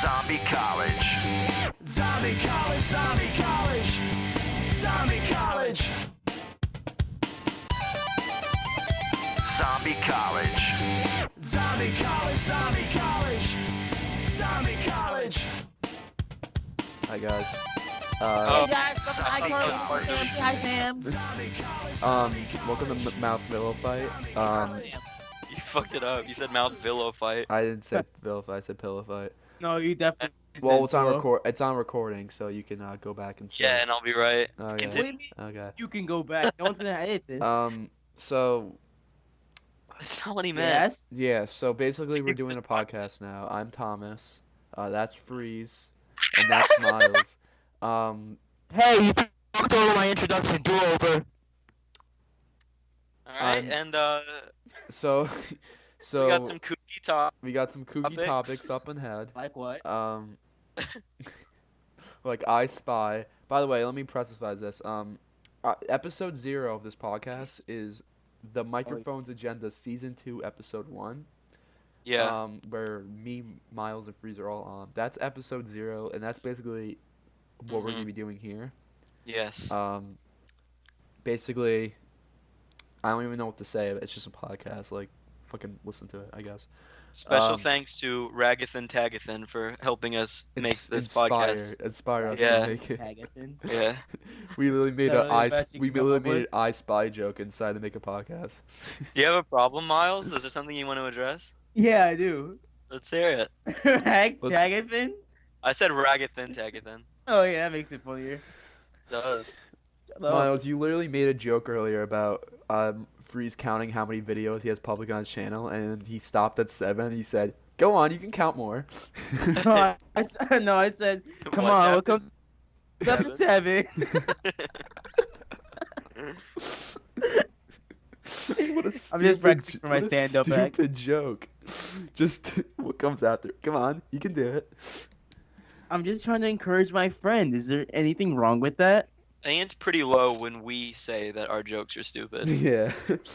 Zombie College. Zombie College, Zombie College, Zombie College. Zombie College. Zombie College, Zombie College, Zombie College. Hi guys. Hey guys, welcome to Hi Sam. Welcome to Mouth Pillowfight. You fucked it up. You said Mount Pillowfight. I didn't say Pillowfight. I said Pillowfight. No, you definitely. Well, it's on It's on recording, so you can go back and see. Yeah, and I'll be right. Okay. What do you mean? Okay. You can go back. No one's gonna edit this. So That's not what he meant. Yes. yeah. So basically, we're doing a podcast now. I'm Thomas. That's Freeze, and that's Miles. Hey, you talked over my introduction. Do over. Alright, and So, we got some kooky talk. kooky topics up ahead. Like what? Like I Spy. By the way, let me specify this. Episode 0 of this podcast is the Microphones Agenda Season 2, Episode 1. Yeah. Where me, Miles, and Freeze are all on. That's Episode 0, and that's basically what we're gonna be doing here. Yes. Basically, I don't even know what to say. It's just a podcast. Like, fucking listen to it, I guess. Special thanks to Ragathan Tagathan for helping us make this podcast. Inspire us Yeah. to make it. Tagathan. Yeah. We literally made Is that really the best you can come up an with? I Spy joke and decided to make a podcast. Do you have a problem, Miles? Is there something you want to address? Yeah, I do. Let's hear it. Tagathan. I said Ragathan Tagathan. Oh yeah, that makes it funnier. Does. Miles, you literally made a joke earlier about Freeze counting how many videos he has public on his channel, and he stopped at 7. He said, "Go on, you can count more." No, I said, come What, on, chapter welcome to 7. What a I'm just stupid, practicing for my stand-up act. stupid joke. Just what comes after. Come on, you can do it. I'm just trying to encourage my friend. Is there anything wrong with that? I think it's pretty low when we say that our jokes are stupid. Yeah.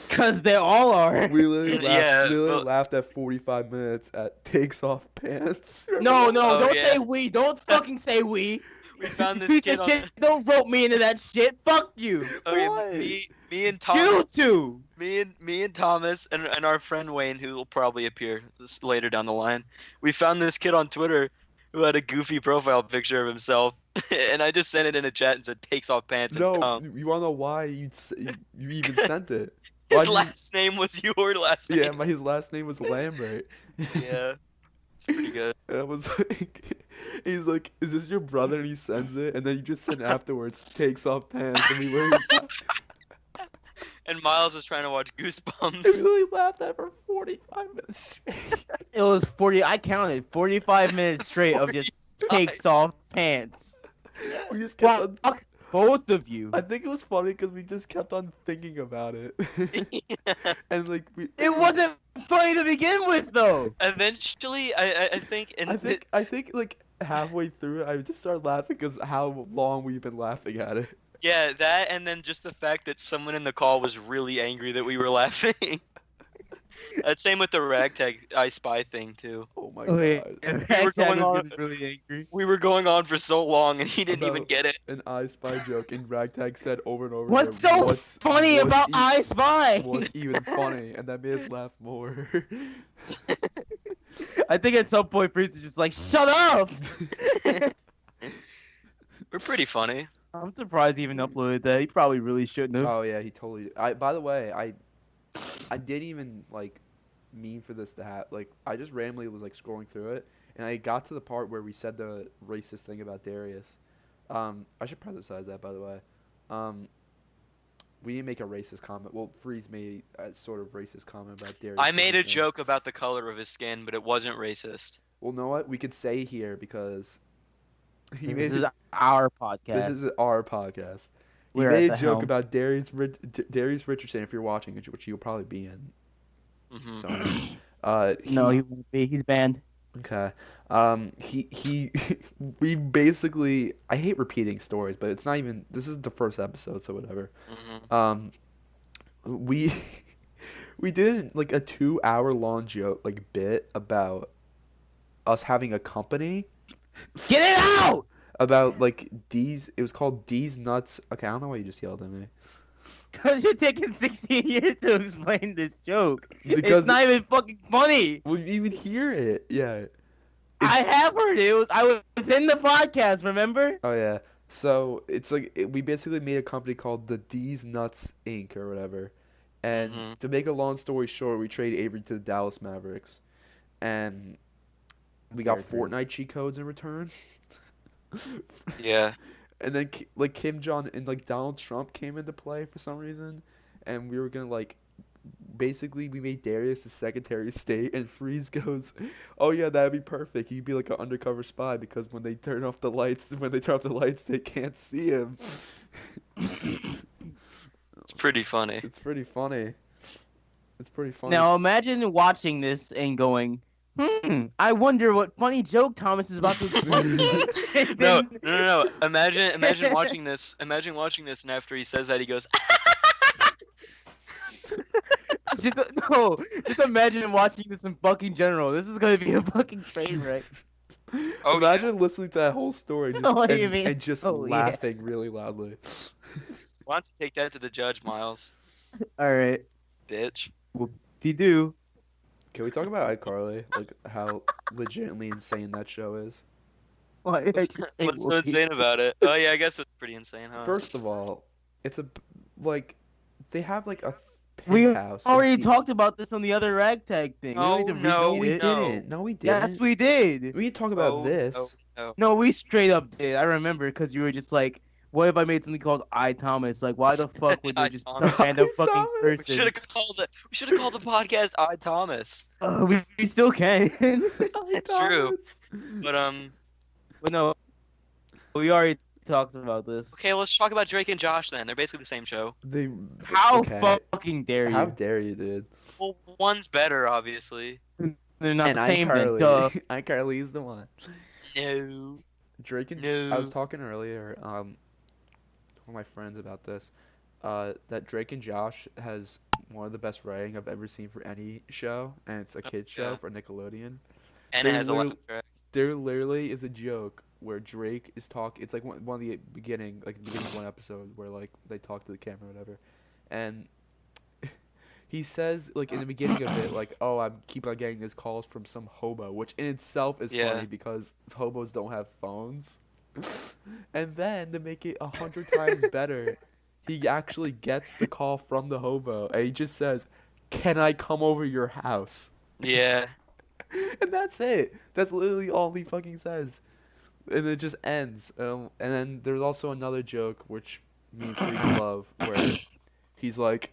Cause they all are. We literally Yeah, laughed at 45 minutes at takes off pants. No, Oh, don't yeah. say we. Don't fucking say we. We found this Piece kid of on. shit. Don't vote me into that shit. Fuck you. Okay, Why? me and Tom. You two. Me and Thomas and our friend Wayne, who will probably appear later down the line, we found this kid on Twitter who had a goofy profile picture of himself, and I just sent it in a chat and said takes off pants and No, cum. you wanna know why you even sent it? His Why'd you- last name was your last name. Yeah, his last name was Lambert. Yeah, it's pretty good. And I was like, he's like, "Is this your brother?" And he sends it, and then you just send afterwards, takes off pants, and we literally, And Miles was trying to watch we Goosebumps. literally laughed at for 45 minutes straight. It was 40. I counted 45 minutes straight of just takes off pants. We just kept on. Fuck both of you. I think it was funny because we just kept on thinking about it, and like we. It wasn't funny to begin with, though. Eventually, I think, and I think like halfway through it, I just started laughing because how long we've been laughing at it. yeah, that, and then just the fact that someone in the call was really angry that we were laughing. Same with the ragtag I Spy thing too. Oh my Okay, god. We were going Ragtag was on- getting really angry. We were going on for so long, and he didn't even About- get it. An I Spy joke, and Ragtag said over and over. What's again, so funny what's about e- I Spy? What's even funny, and that made us laugh more. I think at some point, Freeze is just like, shut up! We're pretty funny. I'm surprised he even uploaded that. He probably really shouldn't have. Oh yeah, he totally. By the way, I didn't even like mean for this to happen. Like I just randomly was like scrolling through it, and I got to the part where we said the racist thing about Darius. I should preface that, by the way. We didn't make a racist comment. Well, Freeze made a sort of racist comment about Darius. I made a Johnson. joke about the color of his skin, but it wasn't racist. Well, know what? We could say here because he This made is our podcast. this is our podcast. He We're made at a the joke helm. about Darius Richardson. If you're watching, which you'll probably be in. Hmm So, No, he won't be. He's banned. Okay. We basically, I hate repeating stories, but it's not even, this is the first episode, so whatever. hmm We we did like a 2-hour long joke, like bit about us having a company Get it out! about like D's. It was called D's Nuts. Okay, I don't know why you just yelled at me. Cause you're taking 16 years to explain this joke. Because It's not even fucking funny. we even hear it. Yeah. I have heard it. I was in the podcast. Remember? Oh yeah. So it's like we basically made a company called the D's Nuts Inc. or whatever. And Mhm. to make a long story short, we traded Avery to the Dallas Mavericks, and we got Fair trade. Fortnite cheat codes in return. Yeah. And then like Kim Jong and like Donald Trump came into play for some reason, and we were gonna like basically we made Darius the Secretary of State, and Freeze goes, "Oh yeah, that'd be perfect. He'd be like an undercover spy because when they turn off the lights, they can't see him." It's pretty funny. It's pretty funny. It's pretty funny. Now imagine watching this and going, I wonder what funny joke Thomas is about to explain. No. Imagine watching this. Imagine watching this, and after he says that, he goes, Just imagine watching this in fucking general. This is gonna be a fucking train wreck. "Oh, Imagine listening to that whole story just, What do you and, mean? and just Oh, yeah. laughing really loudly. why don't you take that to the judge, Miles, All right, bitch?" you do. Can we talk about iCarly? Like how legitimately insane that show is. What's so insane about it? Oh yeah, I guess it's pretty insane, huh? First of all, it's like they have like a We penthouse. in already Se- talked about this on the other ragtag thing. No, we don't need to no, No, repeat we it. didn't. No, we didn't. Yes, we did. We didn't talk about Oh, this. no. No, we straight up did. I remember because you were just like, "What if I made something called I Thomas? Like, why the fuck would you just I, some Thomas. random I, fucking Thomas. We person?" should have called the podcast "I Thomas." We still can. It's true. But But no, we already talked about this. okay, let's talk about Drake and Josh then. They're basically the same show. They. How okay. fucking dare you? How dare you, dude? Well, one's better, obviously. They're not And the same. Then, iCarly. duh. iCarly is the one. No. Drake and No. I was talking earlier, one of my friends about this, that Drake and Josh has one of the best writing I've ever seen for any show, and it's a kids show yeah. for Nickelodeon. And They it has a literally- laugh track. There literally is a joke where Drake is talking. It's like one of the beginning, like the beginning of one episode where like they talk to the camera or whatever, and he says like in the beginning of it like, "Oh, I keep on getting these calls from some hobo," which in itself is Yeah. funny because hobos don't have phones. And then to make it 100 times better, he actually gets the call from the hobo, and he just says, "Can I come over your house?" Yeah. And that's it. That's literally all he fucking says. And it just ends. And then there's also another joke, which me and Freeze love, where he's like,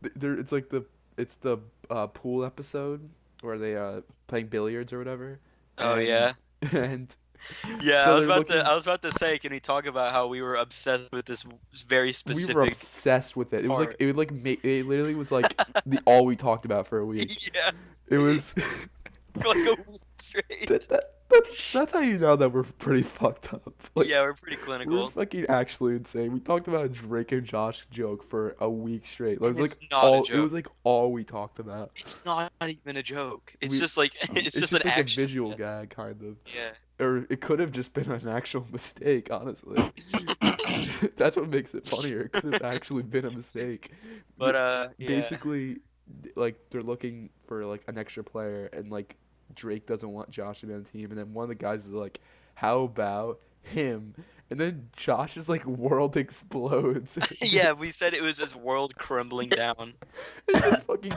it's like it's the pool episode where they playing billiards or whatever. Oh And- yeah. And Yeah, so I was they're about to say, can we talk about how we were obsessed with this very specific? we were obsessed with it. It was like part. it would like it literally was like the all we talked about for a week. Yeah, It was. for like a week straight. That's how you know that we're pretty fucked up. Like, Yeah, we're pretty we're clinical. fucking actually insane. We talked about a Drake and Josh joke for a week straight. It was It's like not a all. It joke. was like all we talked about. It's not even a joke. It's We- just like it's just an like action. a visual yes. gag, kind of. Yeah. Or it could have just been an actual mistake, honestly. That's what makes it funnier. It could have actually been a mistake. But yeah. Basically, like they're looking for like an extra player, and like Drake doesn't want Josh to be on the team, and then one of the guys is like, "How about him?" And then Josh's like world explodes. Yeah, we said it was his world crumbling down. And just fucking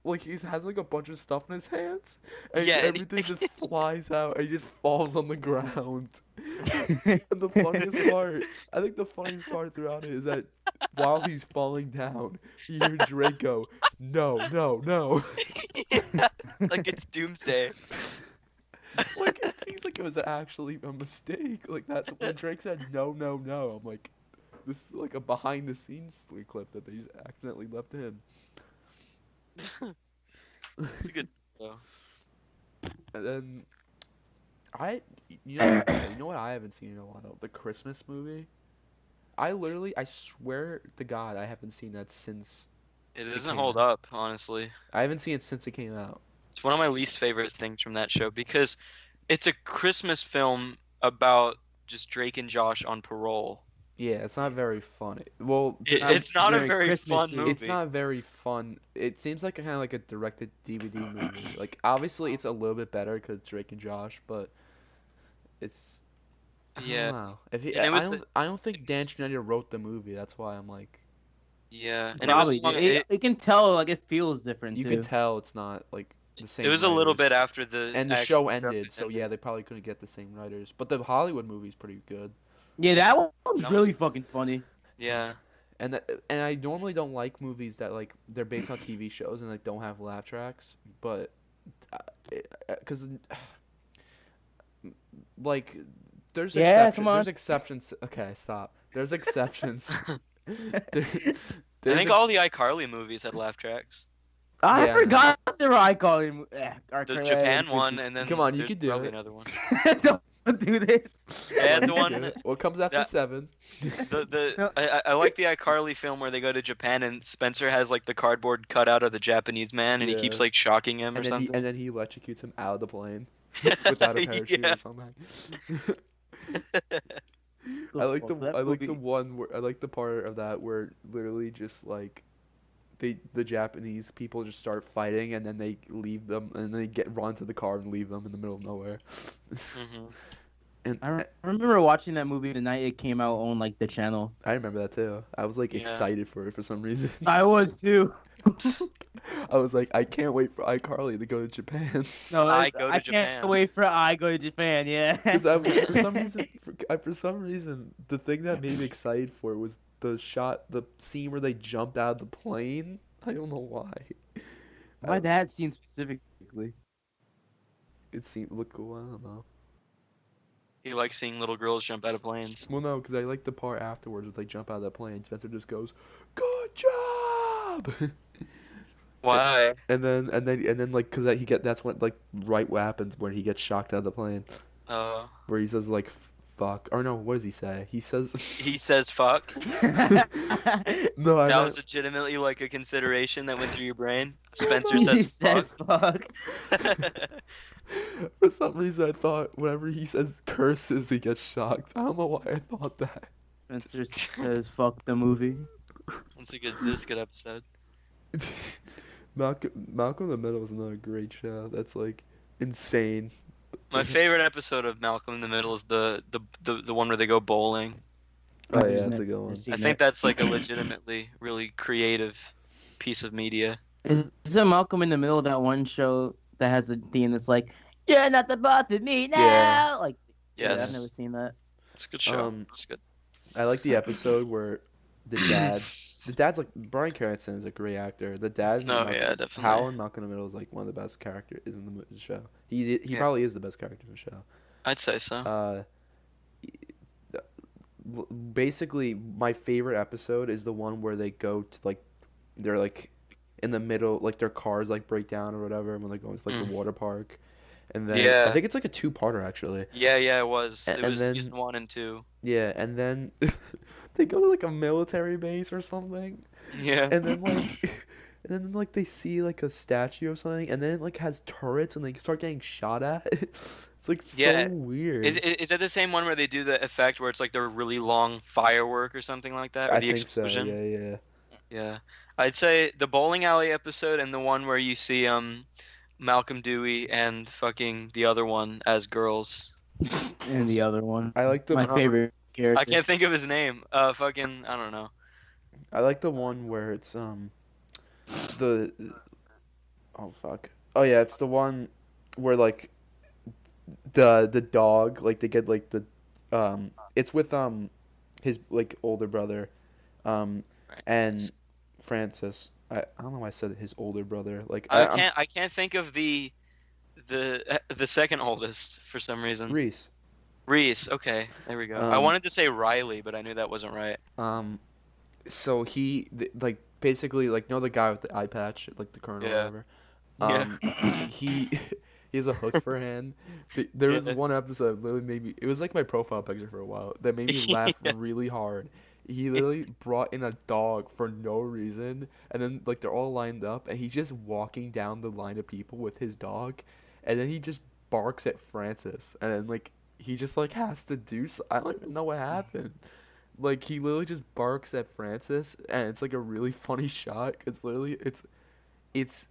like he has like a bunch of stuff in his hands, and Yeah, and everything just flies out, and he just falls on the ground. And the funniest part, I think the funniest part throughout it is that while he's falling down, you hear Drake go, "No, no, no." Yeah, like it's doomsday. Like it seems like it was actually a mistake. Like that's when Drake said, "No, no, no." I'm like, this is like a behind the scenes clip that they just accidentally left in. It's a good show. And then you know what I haven't seen in a while? The Christmas movie. I swear to God, I haven't seen that since. It doesn't came hold out. up, honestly. I haven't seen it since it came out. It's one of my least favorite things from that show because it's a Christmas film about just Drake and Josh on parole. Yeah, it's not very funny. Well, It's not a very very fun Christmassy. movie. it's not very fun. It seems like kind of like a directed DVD movie. Like obviously it's a little bit better because Drake and Josh, but it's I Yeah. don't know. If he, And it was I don't think it Dan was- Schneider wrote the movie. That's why I'm like, Yeah, and Probably. it was long, You can tell like it feels different you too. can tell it's not like the same. it was a little bit writers. after the And the actual show ended, so ended. yeah, they probably couldn't get the same writers. But the Hollywood movie's pretty good. Yeah, that one's That really was- fucking funny. Yeah. And I normally don't like movies that like they're based on TV shows and like don't have laugh tracks, but because like there's Yeah, exceptions. come on. There's exceptions. Okay, stop. There's exceptions. There- I there's think all the iCarly movies had laugh tracks. I Yeah. forgot there were iCarly. The Japan one, and then Come on, you there's could do probably it. another one. Don't do this. And the You one do it. What comes after that- 7? I like the iCarly film where they go to Japan and Spencer has like the cardboard cutout of the Japanese man and he keeps Yeah. like shocking him or And then something. he electrocutes him out of the plane without a parachute Yeah. or something. I like the one where I like the part of that where literally just like the Japanese people just start fighting and then they leave them and they run to the car and leave them in the middle of nowhere. Mhm. And I remember watching that movie the night it came out on like the channel. I remember that too. I was like Yeah. excited for it for some reason. I was too. I was like, I can't wait for iCarly to go to Japan. No, I it's- go to I Japan. can't wait for I go to Japan. Yeah. Because for some reason, the thing that made me excited for it was the scene where they jumped out of the plane. I don't know why. Why that scene specifically? It seemed look cool. I don't know. He likes seeing little girls jump out of planes. Well, no, because I like the part afterwards where they jump out of the plane. Spencer just goes, "Good job," Why? and then like that's when like what happens when he gets shocked out of the plane, where he says like fuck or no, what does he say? He says He says fuck. no, I That meant- was legitimately like a consideration that went through your brain. Spencer He says fuck. says fuck. For some reason I thought whenever he says curses he gets shocked. I don't know why I thought that. Spencer says fuck the movie. This is a good episode. Malcolm in the Middle is another great show. That's like insane. My favorite episode of Malcolm in the Middle is the one where they go bowling. Oh I've yeah, never that's a good one. seen I that. think that's like a legitimately really creative piece of media. Is it Malcolm in the Middle, that one show that has the theme that's like, "You're not the boss of me now"? Yeah. Like, yeah, I've Yes, never seen that. it's a good show. Um, It's good. I like the episode where the dad's like Bryan Cranston is a great actor. The dad, in Oh Malcolm- yeah, definitely. Hal in Malcolm in the Middle is like one of the best characters in the show. He Yeah. probably is the best character in the show. I'd say so. Basically, my favorite episode is the one where they go to like, they're like in the middle, like their cars like break down or whatever when they're going to like the water park, and then Yeah. I think it's like a 2-parter actually. Yeah, it was. It and was then- season 1 and 2. Yeah, and then they go to like a military base or something, Yeah. and then like. And then like they see like a statue or something, and then it like has turrets, and they start getting shot at. It's like Yeah. so weird. Is that the same one where they do the effect where it's like the really long firework or something like that, or I the think so. explosion? Yeah. Yeah. I'd say the bowling alley episode and the one where you see Malcolm Dewey and fucking the other one as girls. And the other one, I like the my favorite character. I can't think of his name. Fucking I don't know. I like the one where it's the oh fuck. Oh yeah, it's the one where like the dog, like they get like the it's with his like older brother Right. and Francis. I don't know why I said his older brother. Like I can't think of the second oldest for some reason. Reese. Reese. Okay, there we go. I wanted to say Riley, but I knew that wasn't right. So like basically like the guy with the eye patch, like the colonel Yeah. or whatever. He has a hook for a hand. There was Yeah. one episode literally it was like my profile picture for a while that made me laugh really hard. He literally brought in a dog for no reason, and then like they're all lined up, and he's just walking down the line of people with his dog, and then he just barks at Francis, and then like he just like has to do. I don't even know what happened. Like he literally just barks at Francis, and it's like a really funny shot. Cause literally it's it's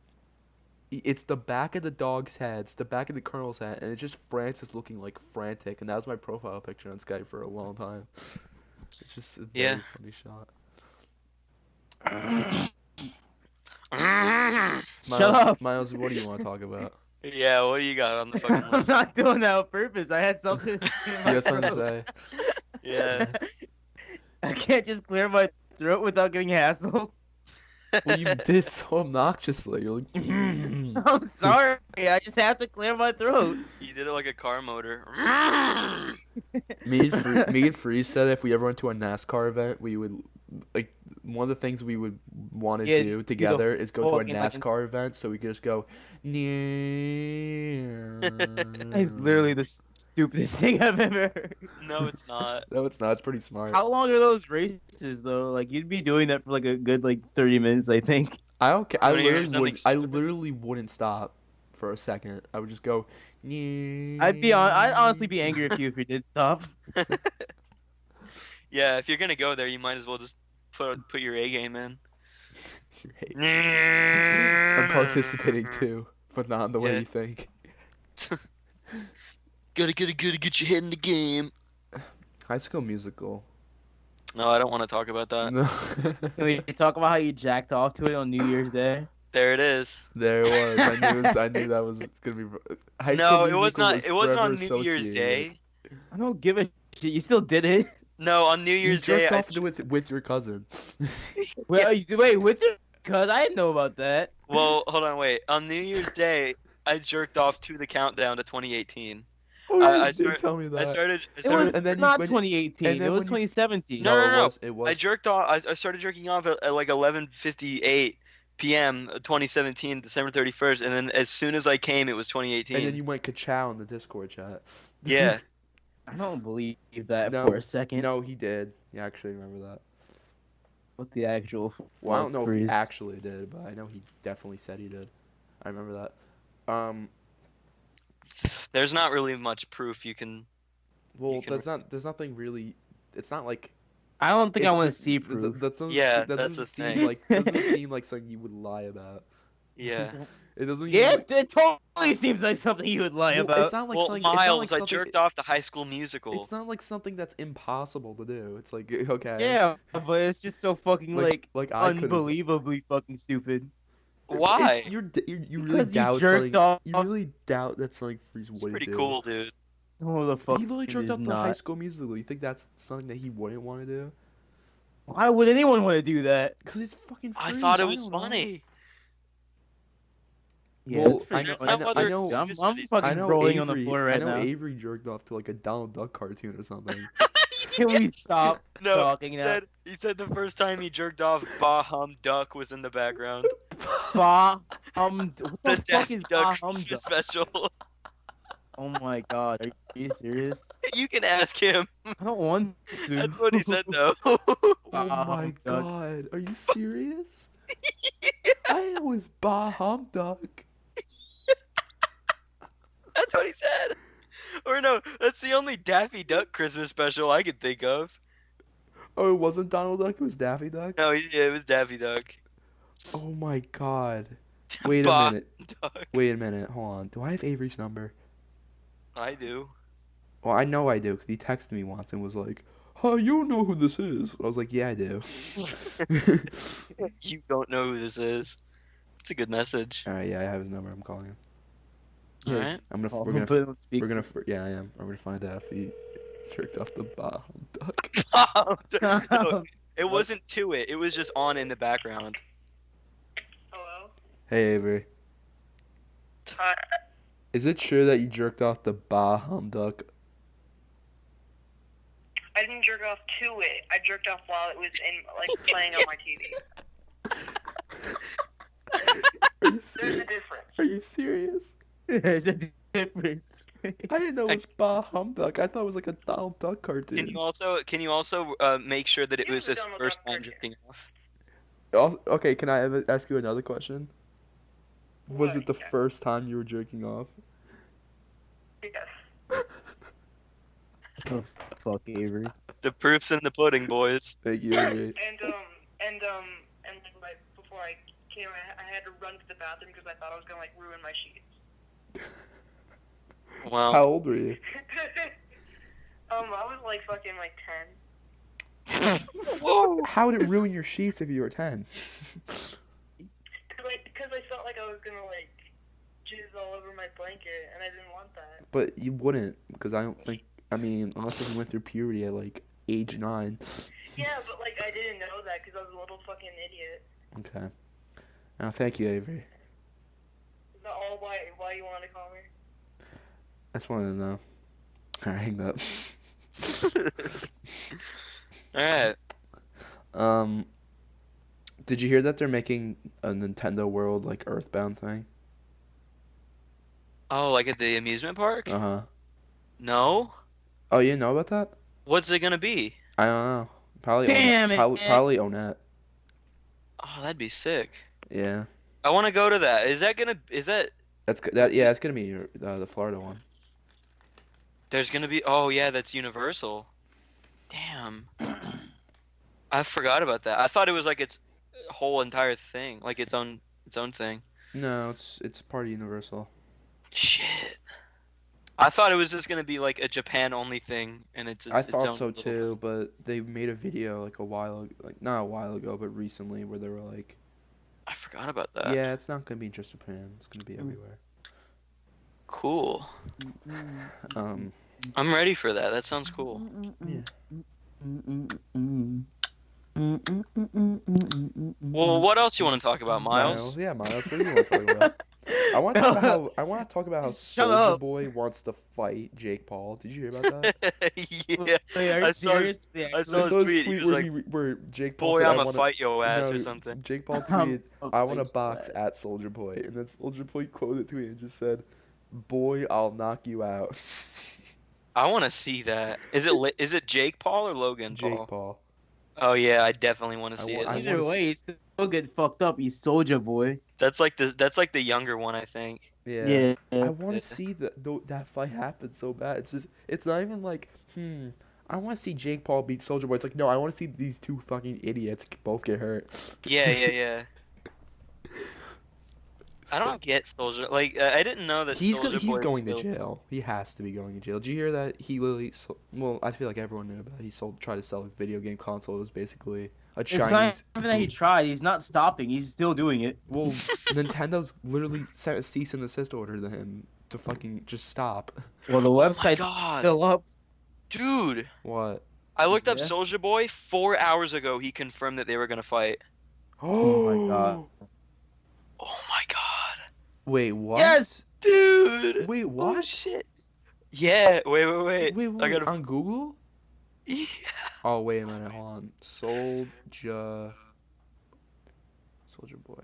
the back of the dog's head, it's the back of the colonel's head, and it's just Francis looking like frantic, and that was my profile picture on Skype for a long time. It's just a very Yeah. funny shot. Shut up. Miles, what do you want to talk about? Yeah, what do you got on the fucking I'm list? not doing that on purpose. I had something. In You my have something to throat. say? Yeah. I can't just clear my throat without getting hassled. Well, you did so obnoxiously. You're like, I'm sorry. I just have to clear my throat. You did it like a car motor. me and Free said if we ever went to a NASCAR event, we would like one of the things we would want to Yeah, do do the together is go to a fucking, like, NASCAR event, so we could just go. It's literally the stupidest thing I've ever heard. No, it's not. No, it's not. It's pretty smart. How long are those races though? Like you'd be doing that for like a good 30 minutes, I think. I don't care. I wanna hear something I stupid. literally wouldn't stop for a second. I would just go. I'd honestly be angry at you if you did stop. Yeah, if you're gonna go there, you might as well just put your A game in. You hate- I'm participating too, but not in the way Yeah. you think. Gotta get your head in the game. High School Musical. No, I don't want to talk about that. No. Can we talk about how you jacked off to it on New Year's Day? There it is. There it was. I knew that was gonna be. High School No, it was Musical not. It wasn't on forever New Year's associated. Day. I don't give a shit. You still did it. No, on New You Year's Day. jerked I- off with your cousin. Well, wait, with your cuz I didn't know about that. Well, hold on, wait. On New Year's Day, I jerked off to the countdown to 2018. Oh, I you did started- tell me that. I started. It was and then you- not when- 2018. and then It was when you- 2017. No, no, no. It was. I jerked off. I started jerking off at like 11:58 p.m. 2017, December 31st, and then as soon as I came, it was 2018. And then you went ka-chow in the Discord chat. Yeah. I don't believe that No, for a second. No, he did. He actually remember that. What the actual? Well, I don't know if he freeze. actually did, but I know he definitely said he did. I remember that. There's not really much proof you can. Well, can- there's nothing really. It's not like. I don't think I it- want it- to see th- proof. That doesn't. Yeah, that that's doesn't the seem thing. like doesn't seem like something you would lie about. Yeah. It doesn't. Yeah, Even, it totally seems like something you would lie well, about. It's not like Well, something. It's not Miles, like I something, jerked off to High School Musical. It's not like something that's impossible to do. It's like okay. Yeah, but it's just so fucking like I couldn't. unbelievably fucking stupid. Why? You really Because you doubt jerked something. off. You really doubt that something Freeze It's would pretty do. cool, dude. Oh, the fuck. He literally it jerked is off the not. High School Musical. You think that's something that he wouldn't want to do? Why would anyone want to do that? Cause it's fucking. I Freeze, thought it was don't know. funny. Yeah, Well, it's pretty There's good. no I other know- I'm, excuse for I'm these fucking I know rolling Avery, on the floor right I know now. Avery jerked off to like a Donald Duck cartoon or something. Can we stop No, talking he now? said the first time he jerked off, Bah Hum Duck was in the background. What The the fuck Daffy is Duck Bah Hum Christmas Duck? special. Oh my god, are you serious? You can ask him. I don't want to. That's what he said, though. Oh Bah my Hum Duck. god, are you serious? I know it's Bah Hum Duck. That's what he said. Or no, that's the only Daffy Duck Christmas special I could think of. Oh, it wasn't Donald Duck, it was Daffy Duck? No, yeah, it was Daffy Duck. Oh my god. Wait a Bah minute. Duck. Wait a minute, hold on. Do I have Avery's number? I do. Well, I know I do, because he texted me once and was like, oh, you know who this is. I was like, yeah, I do. You don't know who this is. It's a good message. Alright, yeah, I have his number. I'm calling him. Yeah. Alright. Oh, We're gonna, put it on speaker. we're gonna, yeah, I am. We're gonna find out if he jerked off the Bah Hum Duck. No, it wasn't to it. It was just on in the background. Hello? Hey, Avery. Hi. Is it true that you jerked off the Bah Hum Duck? I didn't jerk off to it. I jerked off while it was playing on my TV. Are you There's serious? a difference. Are you serious? There's a difference. I didn't know it was Bah Humbug. I thought it was like a Donald Duck cartoon. Can you also make sure that it You was his Donald first Duck time cartoon. jerking off? Okay, can I ask you another question? Was What? it the Yeah. first time you were jerking off? Yes. Oh, fuck Avery. The proof's in the pudding, boys. Thank you, Avery. And like before I came, I had to run to the bathroom because I thought I was gonna like ruin my sheets. Wow. How old were you? I was like fucking like 10. Whoa. How would it ruin your sheets if you were 10? Cause I felt like I was gonna like jizz all over my blanket, and I didn't want that. But you wouldn't, because I don't think. I mean, unless if you went through puberty at like age 9. Yeah, but like I didn't know that because I was a little fucking idiot. Okay. Now, thank you, Avery. Is that all why you wanted to call me? I just wanted to know. Alright, hang up. Alright. Did you hear that they're making a Nintendo World like Earthbound thing? Oh, like at the amusement park? Uh-huh. No? Oh, you didn't know about that? What's it gonna be? I don't know. Probably Damn Onet. it. Probably Onet. Oh, that'd be sick. Yeah. I want to go to that. Is that Yeah, it's gonna be the Florida one. there's gonna be, oh yeah, that's Universal. Damn. I forgot about that. I thought it was like its whole entire thing, like its own thing. No, it's part of Universal. Shit. I thought it was just gonna be like a Japan only thing, and it's I its thought own so little too, thing. but they made a video like a while, like not a while ago, but recently, where they were like, I forgot about that. yeah, it's not gonna be just Japan. It's gonna be everywhere. Cool. Um, I'm ready for that. That sounds cool. yeah. Well, what else you want to talk about, Miles? Yeah, Miles. What do you want to talk about? I want to talk about how Shut Soulja up. Boy wants to fight Jake Paul. Did you hear about that? Yeah. Wait, are you I saw his- serious? I I saw his saw tweet. He was like, where Jake Paul "Boy, said, I'ma I wanna, fight your ass" no, or something. Jake Paul I'm tweeted, so I want to close to box that. at Soulja Boy, and then Soulja Boy quoted tweet and just said, "Boy, I'll knock you out." I want to see that. Is it Jake Paul or Logan Paul? Jake Paul. Oh yeah, I definitely want to see it. I Either wanna way, he's still getting fucked up. He's Soldier Boy. That's like the younger one, I think. Yeah. Yeah. I want to see that fight happen so bad. It's not even like, I want to see Jake Paul beat Soulja Boy. It's like, no, I want to see these two fucking idiots both get hurt. Yeah. I don't get Soldier. Like I didn't know that He's Soulja Boy he's was going to still- jail. He has to be going to jail. Did you hear that? He literally, well, I feel like everyone knew about it. He tried to sell a video game console. It was basically a It's not Chinese. even that he tried. He's not stopping. He's still doing it. Well, Nintendo's literally sent a cease and desist order to him to fucking just stop. Well, the Oh my website's god, still up. dude! What? I looked up Yeah. Soulja Boy 4 hours ago. He confirmed that they were gonna fight. Oh my god. Oh my god. Wait, what? Yes! Dude. Wait, Oh what? shit. Yeah. Wait. Wait, I gotta. on Google? Yeah. Oh, wait a minute, hold on. Soulja Boy.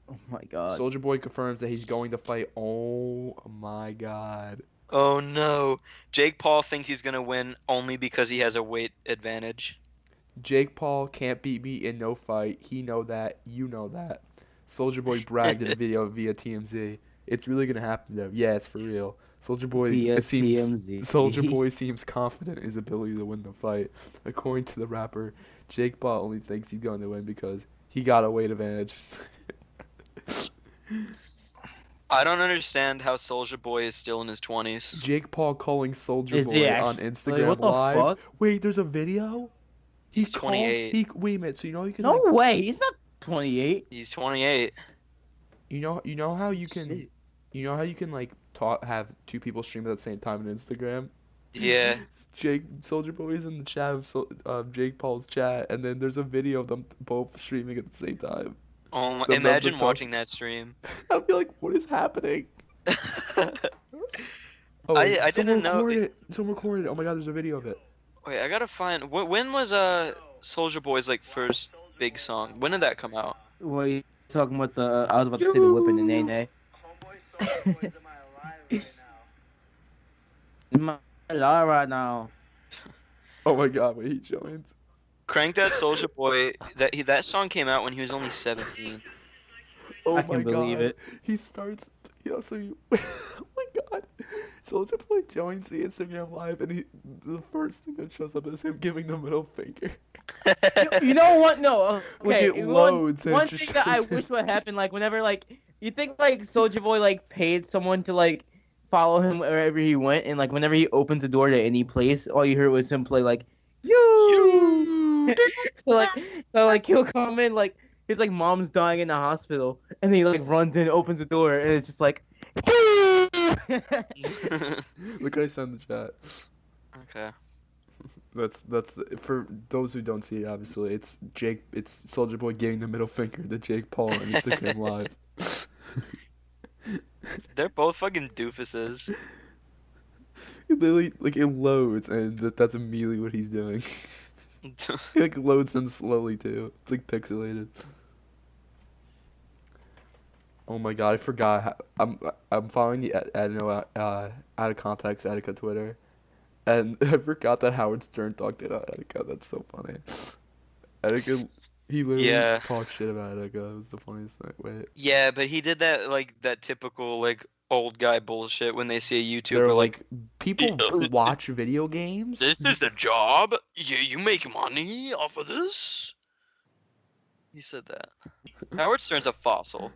Oh my god. Soulja Boy confirms that he's going to fight. Oh my god. Oh no. Jake Paul thinks he's gonna win only because he has a weight advantage. Jake Paul can't beat me in no fight. He know that. You know that. Soulja Boy bragged in a video via TMZ. It's really gonna happen though. Yeah, it's for real. Soulja Boy Via seems TMZ. Soulja Boy seems confident in his ability to win the fight. According to the rapper, Jake Paul only thinks he's going to win because he got a weight advantage. I don't understand how Soulja Boy is still in his 20s. Jake Paul calling Soulja Is he Boy on actually? Instagram What the Live. fuck? Wait, there's a video? He's 28. Wait a minute, so you know you can No like, way. He's not 28. He's 28. you know how you can Shit. like have two people stream at the same time on Instagram? Yeah. Soulja Boy's in the chat of Jake Paul's chat, and then there's a video of them both streaming at the same time. Oh, my, The- imagine the- watching that stream. I'd be like, what is happening? Oh, I someone didn't know- recorded it. Someone recorded it. Oh my god, there's a video of it. Wait, I gotta find. When was Soulja Boy's like first big song? When did that come out? What are you talking about? I was about to say the whipping the nay nay. Homeboy Soulja Boy's in my live right now. in my life right now. Oh my god, wait, he joins. Crank That Soulja Boy. That song came out when he was only 17. Oh I my can believe god. it. He starts. He also. Oh my god. Soulja Boy joins the Instagram live, and the first thing that shows up is him giving the middle finger. You know what? No. Like, Okay. it loads and it one just thing that I shows him. wish would happen, like whenever like you think like Soulja Boy like paid someone to like follow him wherever he went, and like whenever he opens the door to any place, all you hear was him play like you. so like he'll come in like his like mom's dying in the hospital, and he like runs in, opens the door, and it's just like. Look what I said in the chat. Okay. For those who don't see it, obviously it's Soulja Boy giving the middle finger to Jake Paul on Instagram live. They're both fucking doofuses. It literally, like, it loads, and that's immediately what he's doing. It like loads them slowly too. It's like pixelated. Oh my god, I forgot. I'm following the out of context Attica Twitter, and I forgot that Howard Stern talked about Attica. That's so funny. Attica, he literally Yeah. talked shit about Attica. It was the funniest thing. Wait, Yeah, but he did that like that typical like old guy bullshit when they see a they're YouTuber like, people watch video games. this is a job. You make money off of this. He said that. Howard Stern's a fossil.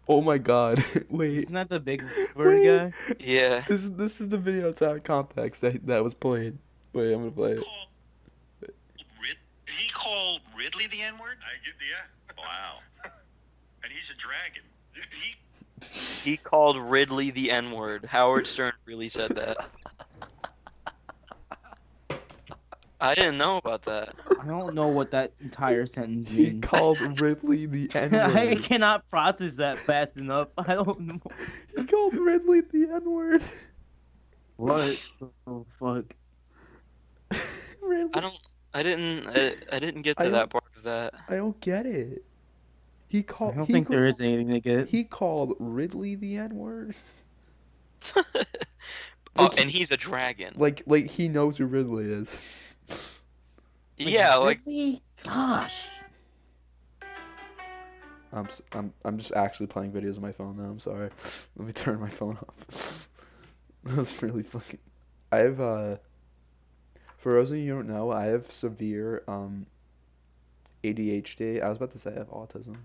Oh my god, wait. Isn't that the big bird guy? Yeah. This is the video that's out of context that was played. Wait, I'm gonna play it. He called Ridley the N-word? Yeah. Wow. And he's a dragon. He called Ridley the N-word. Howard Stern really said that. I didn't know about that. I don't know what that entire sentence He means. called Ridley the I N-word. cannot process that fast enough. I don't know. He called Ridley the N-word. What the fuck? Ridley. I didn't get to I that don't- part of that. I don't get it. He called. I don't think there is anything to get. He called Ridley the N-word. Oh, and he's a dragon. Like he knows who Ridley is. Yeah, like Really? Gosh. I'm just actually playing videos on my phone now. I'm sorry. Let me turn my phone off. That was really fucking. I have for those of you who don't know, I have severe ADHD. I was about to say I have autism.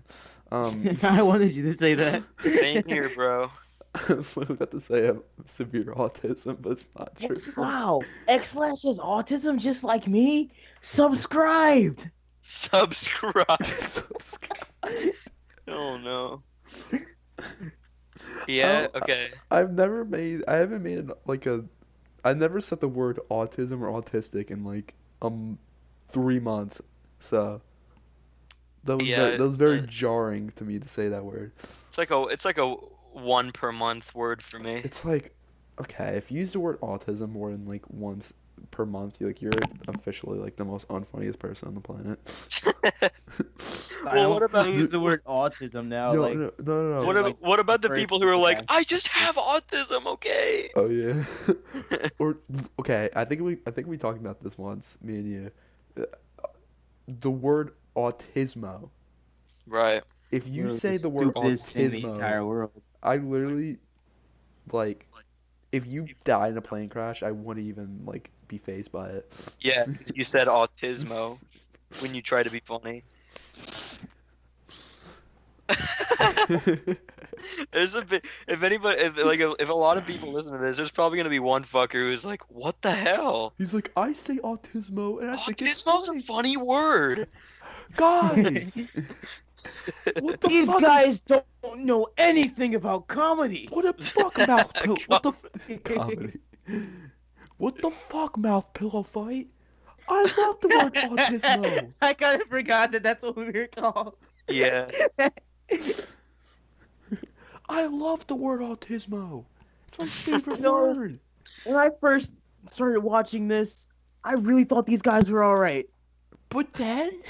I wanted you to say that. same here, bro. I was literally about to say I have severe autism, but it's not true. Wow. X Slash has autism just like me? Subscribed. Subscribe. Subscribe. Oh no. Yeah. Oh, Okay. I haven't made I never said the word autism or autistic in like 3 months. So that was Yeah, that was it's very a- jarring to me to say that word. It's like a one per month word for me. It's like, okay, if you use the word autism more than like once per month, you're officially like the most unfunniest person on the planet. I Well, don't what about- use the word autism now. No, like, no. What, like, what about the very people who are like, specific. I just have autism, okay? Oh yeah. Or okay, I think we talked about this once, me and you. The word autismo. Right. If you you're say the the word stupidest in the entire autismo, world. I literally like if you die in a plane crash, I wouldn't even like be fazed by it. Yeah, you said autismo when you try to be funny. There's a bit. If anybody, if a lot of people listen to this, there's probably gonna be one fucker who's like, "What the hell? He's like, I say autismo, and I think it's Autismo's funny. a funny word." Guys, what the These fuck? guys don't know anything about comedy. What the fuck, mouth pillow? What the comedy? What the fuck, mouth pillow fight? I love the word autismo. I kind of forgot that that's what we were called. Yeah. I love the word autismo. It's my favorite No. word. When I first started watching this, I really thought these guys were alright. But then,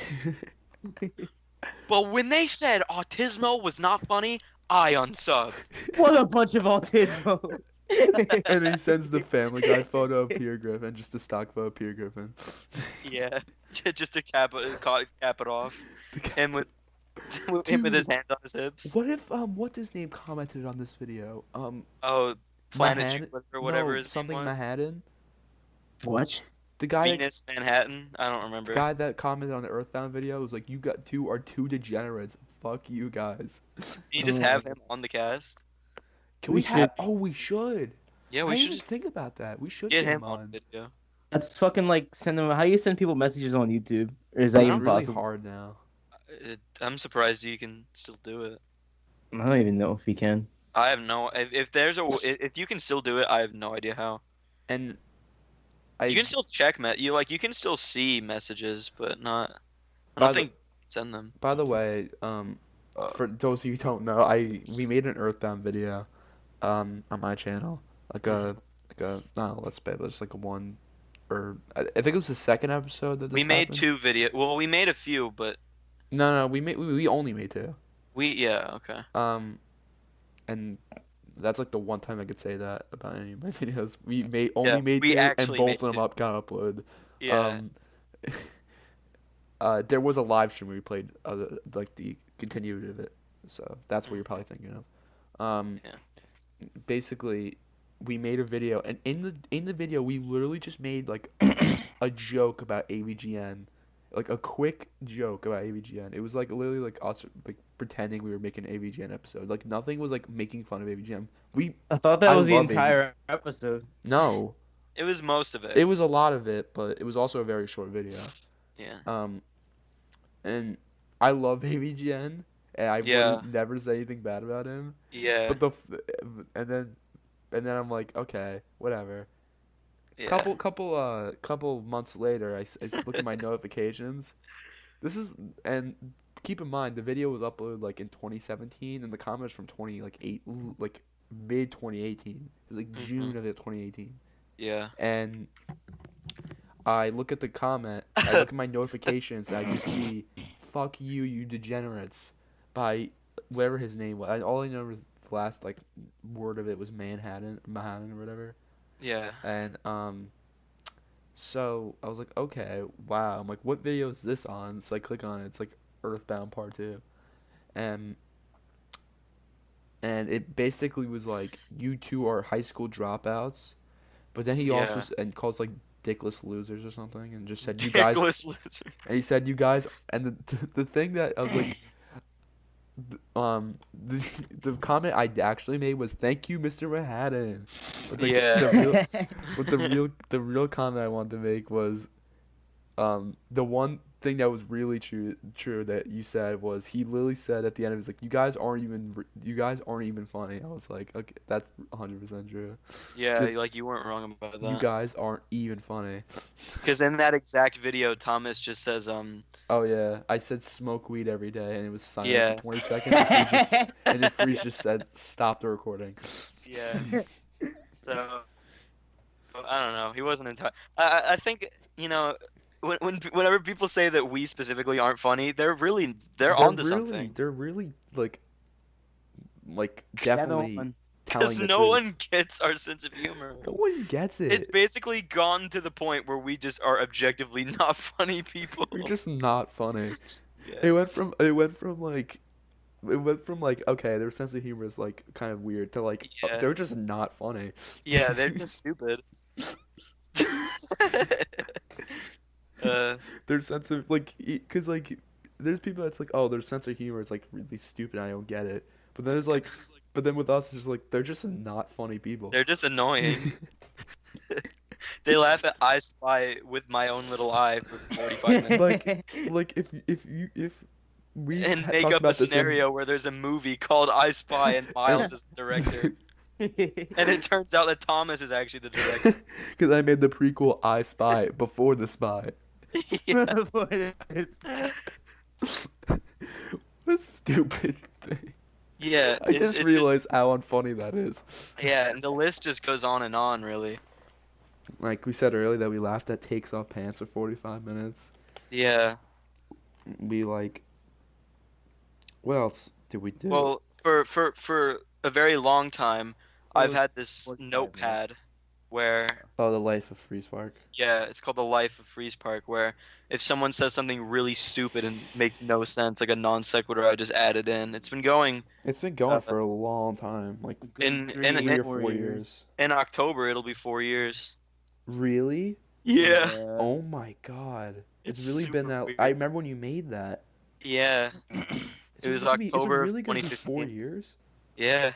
But when they said autismo was not funny, I unsubbed. What a bunch of autismo. And he sends the Family Guy photo of Peter Griffin, just the stock photo of Peter Griffin. Yeah, just to cap it off. The ca- Him with him with his Dude, hands on his hips. What if what's his name commented on this video? Oh, Planet Manhattan? Jupiter or whatever No, his name something was. Manhattan. What? The guy, Venus Manhattan. I don't remember. the guy that commented on the Earthbound video was like, "You got two degenerates. Fuck you guys." Can you just have him on the cast? Can We we have? should- Oh, we should. Yeah, I we didn't should even just think about that. We should get get him on video. That's fucking like send them. How you send people messages on YouTube? Or is that It's even really possible? hard now. I'm surprised you can still do it. I don't even know if he can. I have no. If you can still do it, I have no idea how. And You can still check you can still see messages, but not. I By don't the- think send them. By the way, for those of you who don't know, we made an Earthbound video, on my channel, like a not let's say, but it's like a one, or I think it was the second episode that this We made happened. 2 video. Well, we made a few, but No, we only made 2. okay. And that's like the one time I could say that about any of my videos. We made we 2, and actually both made of them 2. got uploaded. Yeah. There was a live stream where we played like the continuity of it, so that's what you're probably thinking of. Basically, we made a video, and in the video we literally just made like a joke about AVGN, like a quick joke about AVGN. It was like literally like us like pretending we were making an AVGN episode. Like nothing was like making fun of AVGN. I thought that I was the love entire episode. No, It was most of it. it was a lot of it, but it was also a very short video. Yeah. And I love AVGN, and I Yeah. would never say anything bad about him. Yeah. But and then I'm like, okay, whatever. Yeah. Couple months later, I look at my notifications. And keep in mind the video was uploaded like in 2017, and the comments from like mid 2018. It was like June of 2018. Yeah. And I look at the comment, I look at my notifications, and I just see, "Fuck you, you degenerates," by whatever his name was. All I know was the last like word of it was Manhattan or whatever. Yeah. And so I was like, okay, wow. I'm like, what video is this on? So I click on it. It's like Earthbound Part 2, and it basically was like, you two are high school dropouts, but then he also Yeah. and calls like dickless losers or something, and just said you guys. Dickless loser. And he said you guys, and the thing that I was like, the comment I actually made was, "Thank you, Mr. Manhattan." But Yeah. the real comment I wanted to make was, the one thing that was really true that you said was, he literally said at the end, it was like, you guys aren't even funny. I was like, okay, that's 100% true. Yeah, Just- like you weren't wrong about You that. guys aren't even funny. Because in that exact video, Thomas just says, Oh yeah, I said smoke weed every day, and it was silent Yeah. for 20 seconds. And then Freeze just said stop the recording. yeah. So I don't know. He wasn't entirely. I think whenever people say that we specifically aren't funny, they're onto something. They're really like Shadow definitely on- telling Because the no truth. one gets our sense of humor. No one gets it. It's basically gone to the point where we just are objectively not funny people. We're just not funny. Yeah. It went from like okay, their sense of humor is like kind of weird to like Yeah. they're just not funny. Yeah, they're just stupid. Their sense of like, cause like there's people that's like, oh, their sense of humor is like really stupid. I don't get it. But then it's like, but then with us, it's just like they're just not funny people. They're just annoying. They laugh at I Spy with my own little eye for 45 minutes. like if we And had make talked up a about this in- scenario where there's a movie called I Spy and Miles is the director. And it turns out that Thomas is actually the director. Because I made the prequel I Spy before the Spy. Yeah. What a stupid thing. Yeah, I just realized how unfunny that is. yeah, and the list just goes on, really. Like we said earlier that we laughed at Takes Off Pants for 45 minutes. Yeah. We like... What else did we do? Well, for a very long time, I've was- had this Fortnite, man. notepad where, Oh, the life of Freeze Park. yeah, it's called the Life of Freeze Park, where if someone says something really stupid and makes no sense, like a non sequitur, I just add it in. It's been going It's been going Uh, for a long time, like in 3 or 4 years. in October. It'll be 4 years. Really? Yeah, Oh my god. It's It's really been super that. weird. I remember when you made that. yeah, Is It was really gonna be- October of Is it really gonna be 4 2015. years? yeah.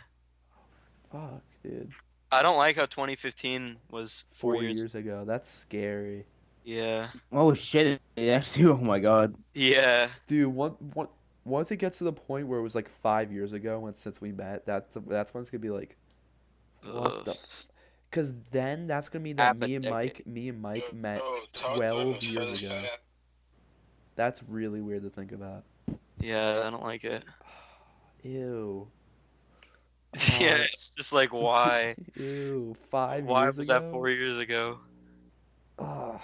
Fuck, dude. I don't like how 2015 was 4 years ago. That's scary. Yeah, Oh shit! It actually. Oh my god. yeah, Dude, once it gets to the point where it was like 5 years ago, since we met, that's when it's gonna be like, what the? Ugh. Because then that's gonna mean that Half a me and Mike met 12 years ago. That's really weird to think about. Yeah. I don't like it. Ew. Yeah, Oh. it's just like why? Ew. 5 Why years was ago? that 4 years ago? Ah,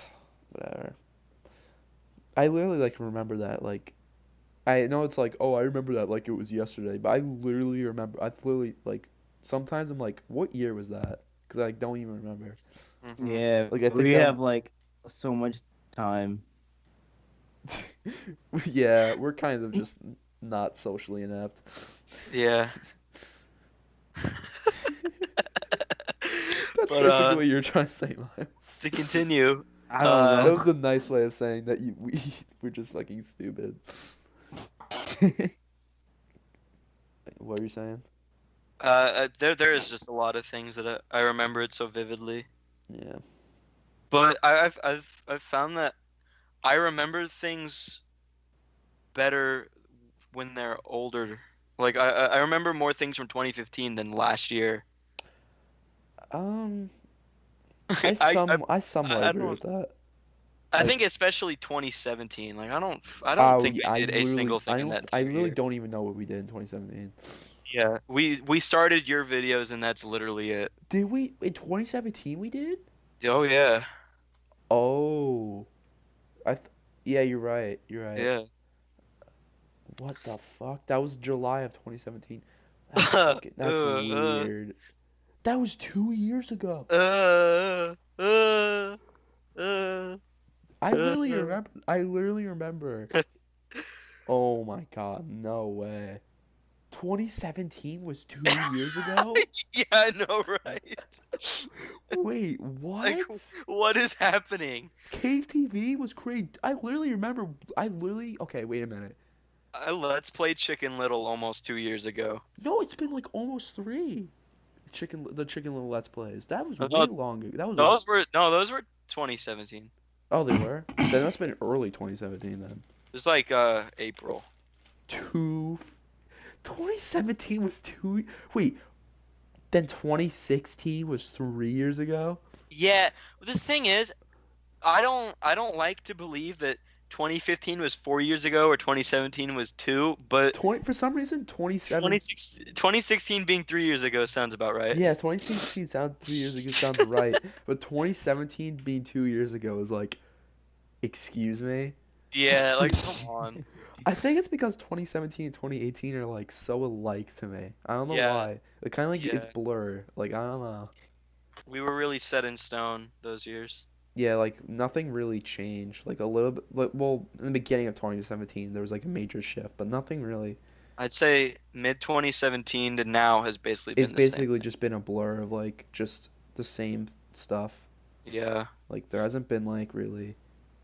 whatever. I literally like remember that like I know it's like, oh, I remember that like it was yesterday, but I literally remember. I literally like sometimes I'm like, what year was that? Because I don't even remember. Mhm. Yeah. Like, I think we that- have like so much time. Yeah, we're kind of just not socially inept. Yeah. That's But, basically what you're trying to say, Miles. to continue, I don't Uh, That know. was a nice way of saying that we're just fucking stupid. What were you saying? there is just a lot of things that I remembered so vividly. Yeah. But I've found that I remember things better when they're older. Like I remember more things from 2015 than last year. I I somewhat I agree don't- with that. I like- think especially 2017. Like I don't Oh, think we yeah, did a single thing in that I entire really year. don't even know what we did in 2017. Yeah, we started your videos and that's literally it. Did we in 2017? We did. Oh yeah, Oh, yeah, you're right. You're right. yeah. What the fuck? That was July of 2017. That's weird. That was 2 years ago. I literally remember. I literally remember. Oh my god, no way. 2017 was 2 years ago? Yeah, I know, right? Wait, what? Like, what is happening? Cave TV was created. I literally remember. Okay, wait a minute. I Let's Play Chicken Little almost 2 years ago. No, it's been like almost 3. The Chicken Little Let's Plays. That was No, way longer. That was. Those were 2017. Oh, they were. Then that's been early 2017. Then. It was like April. 2017 was 2. Wait. Then 2016 was 3 years ago. Yeah, the thing is, I don't like to believe that 2015 was 4 years ago or 2017 was 2, but For some reason 2016 being 3 years ago sounds about right. Yeah, 2016 sounds 3 years ago sounds right, but 2017 being 2 years ago is like, excuse me. Yeah, like come on. I think it's because 2017 and 2018 are like so alike to me. I don't know Yeah. why. It kind of like it's Yeah. blur. Like I don't know. We were really set in stone those years. Yeah, like nothing really changed. Like a little bit. Like, well, in the beginning of 2017 there was like a major shift, but nothing really. I'd say mid 2017 to now has basically been It's the same. basically just been a blur of like just the same stuff. Yeah. Like there hasn't been like really.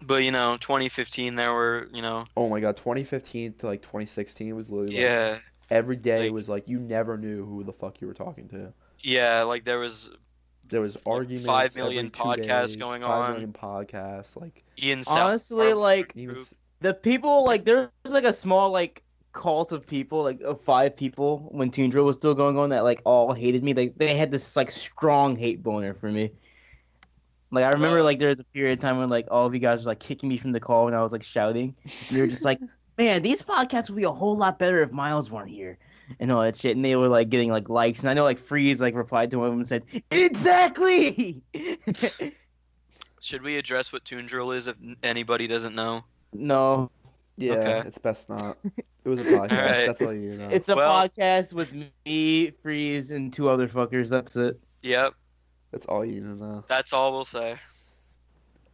But 2015 there were, Oh my god, 2015 to like 2016 was literally like, yeah. every day like- was like you never knew who the fuck you were talking to. Yeah, like there was There was like, arguments. 5 million every 2 podcasts days, going 5 on. million podcasts. Like Ian South Honestly, Park was like, starting even. to group. The people, like, there's like a small like cult of people, like of 5 people when Tundra was still going on that like all hated me. They had this like strong hate boner for me. Like I remember like there was a period of time when like all of you guys were like kicking me from the call when I was like shouting. And you were just like, man, these podcasts would be a whole lot better if Miles weren't here. And all that shit. And they were like getting like likes. And I know like Freeze like replied to him and said, exactly. Should we address what Toondrill is if anybody doesn't know? No. Yeah, Okay. it's best not. It was a podcast. Alright. That's all you need to know. It's a Well- podcast with me, Freeze, and 2 other fuckers. That's it. Yep, That's all you need to know. that's all we'll say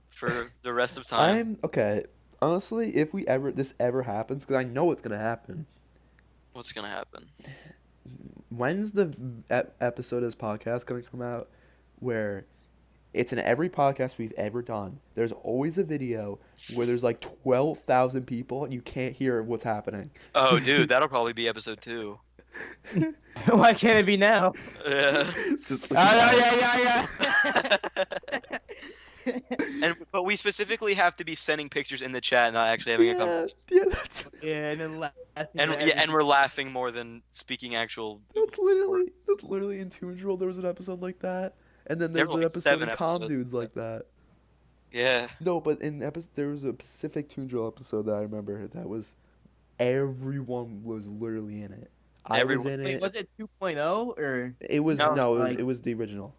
for the rest of time. I'm okay. Honestly, if this ever happens, because I know it's gonna happen. What's gonna happen? When's the episode of this podcast gonna come out where it's in every podcast we've ever done? There's always a video where there's like 12,000 people and you can't hear what's happening. Oh, dude, that'll probably be episode 2. Why can't it be now? Yeah. Just Yeah. But we specifically have to be sending pictures in the chat, not actually having a conversation. Yeah, that's Yeah, and then laughing. And we're laughing more than speaking actual. that's literally in Toon Drill. There was an episode like that, and then There there's were an like episode 7 of Com episodes Dudes like like that. Yeah. No, but there was a Pacific Toon Drill episode that I remember that was everyone was literally in it. I was in Wait, it. was it 2.0 or? It was No, it was the original.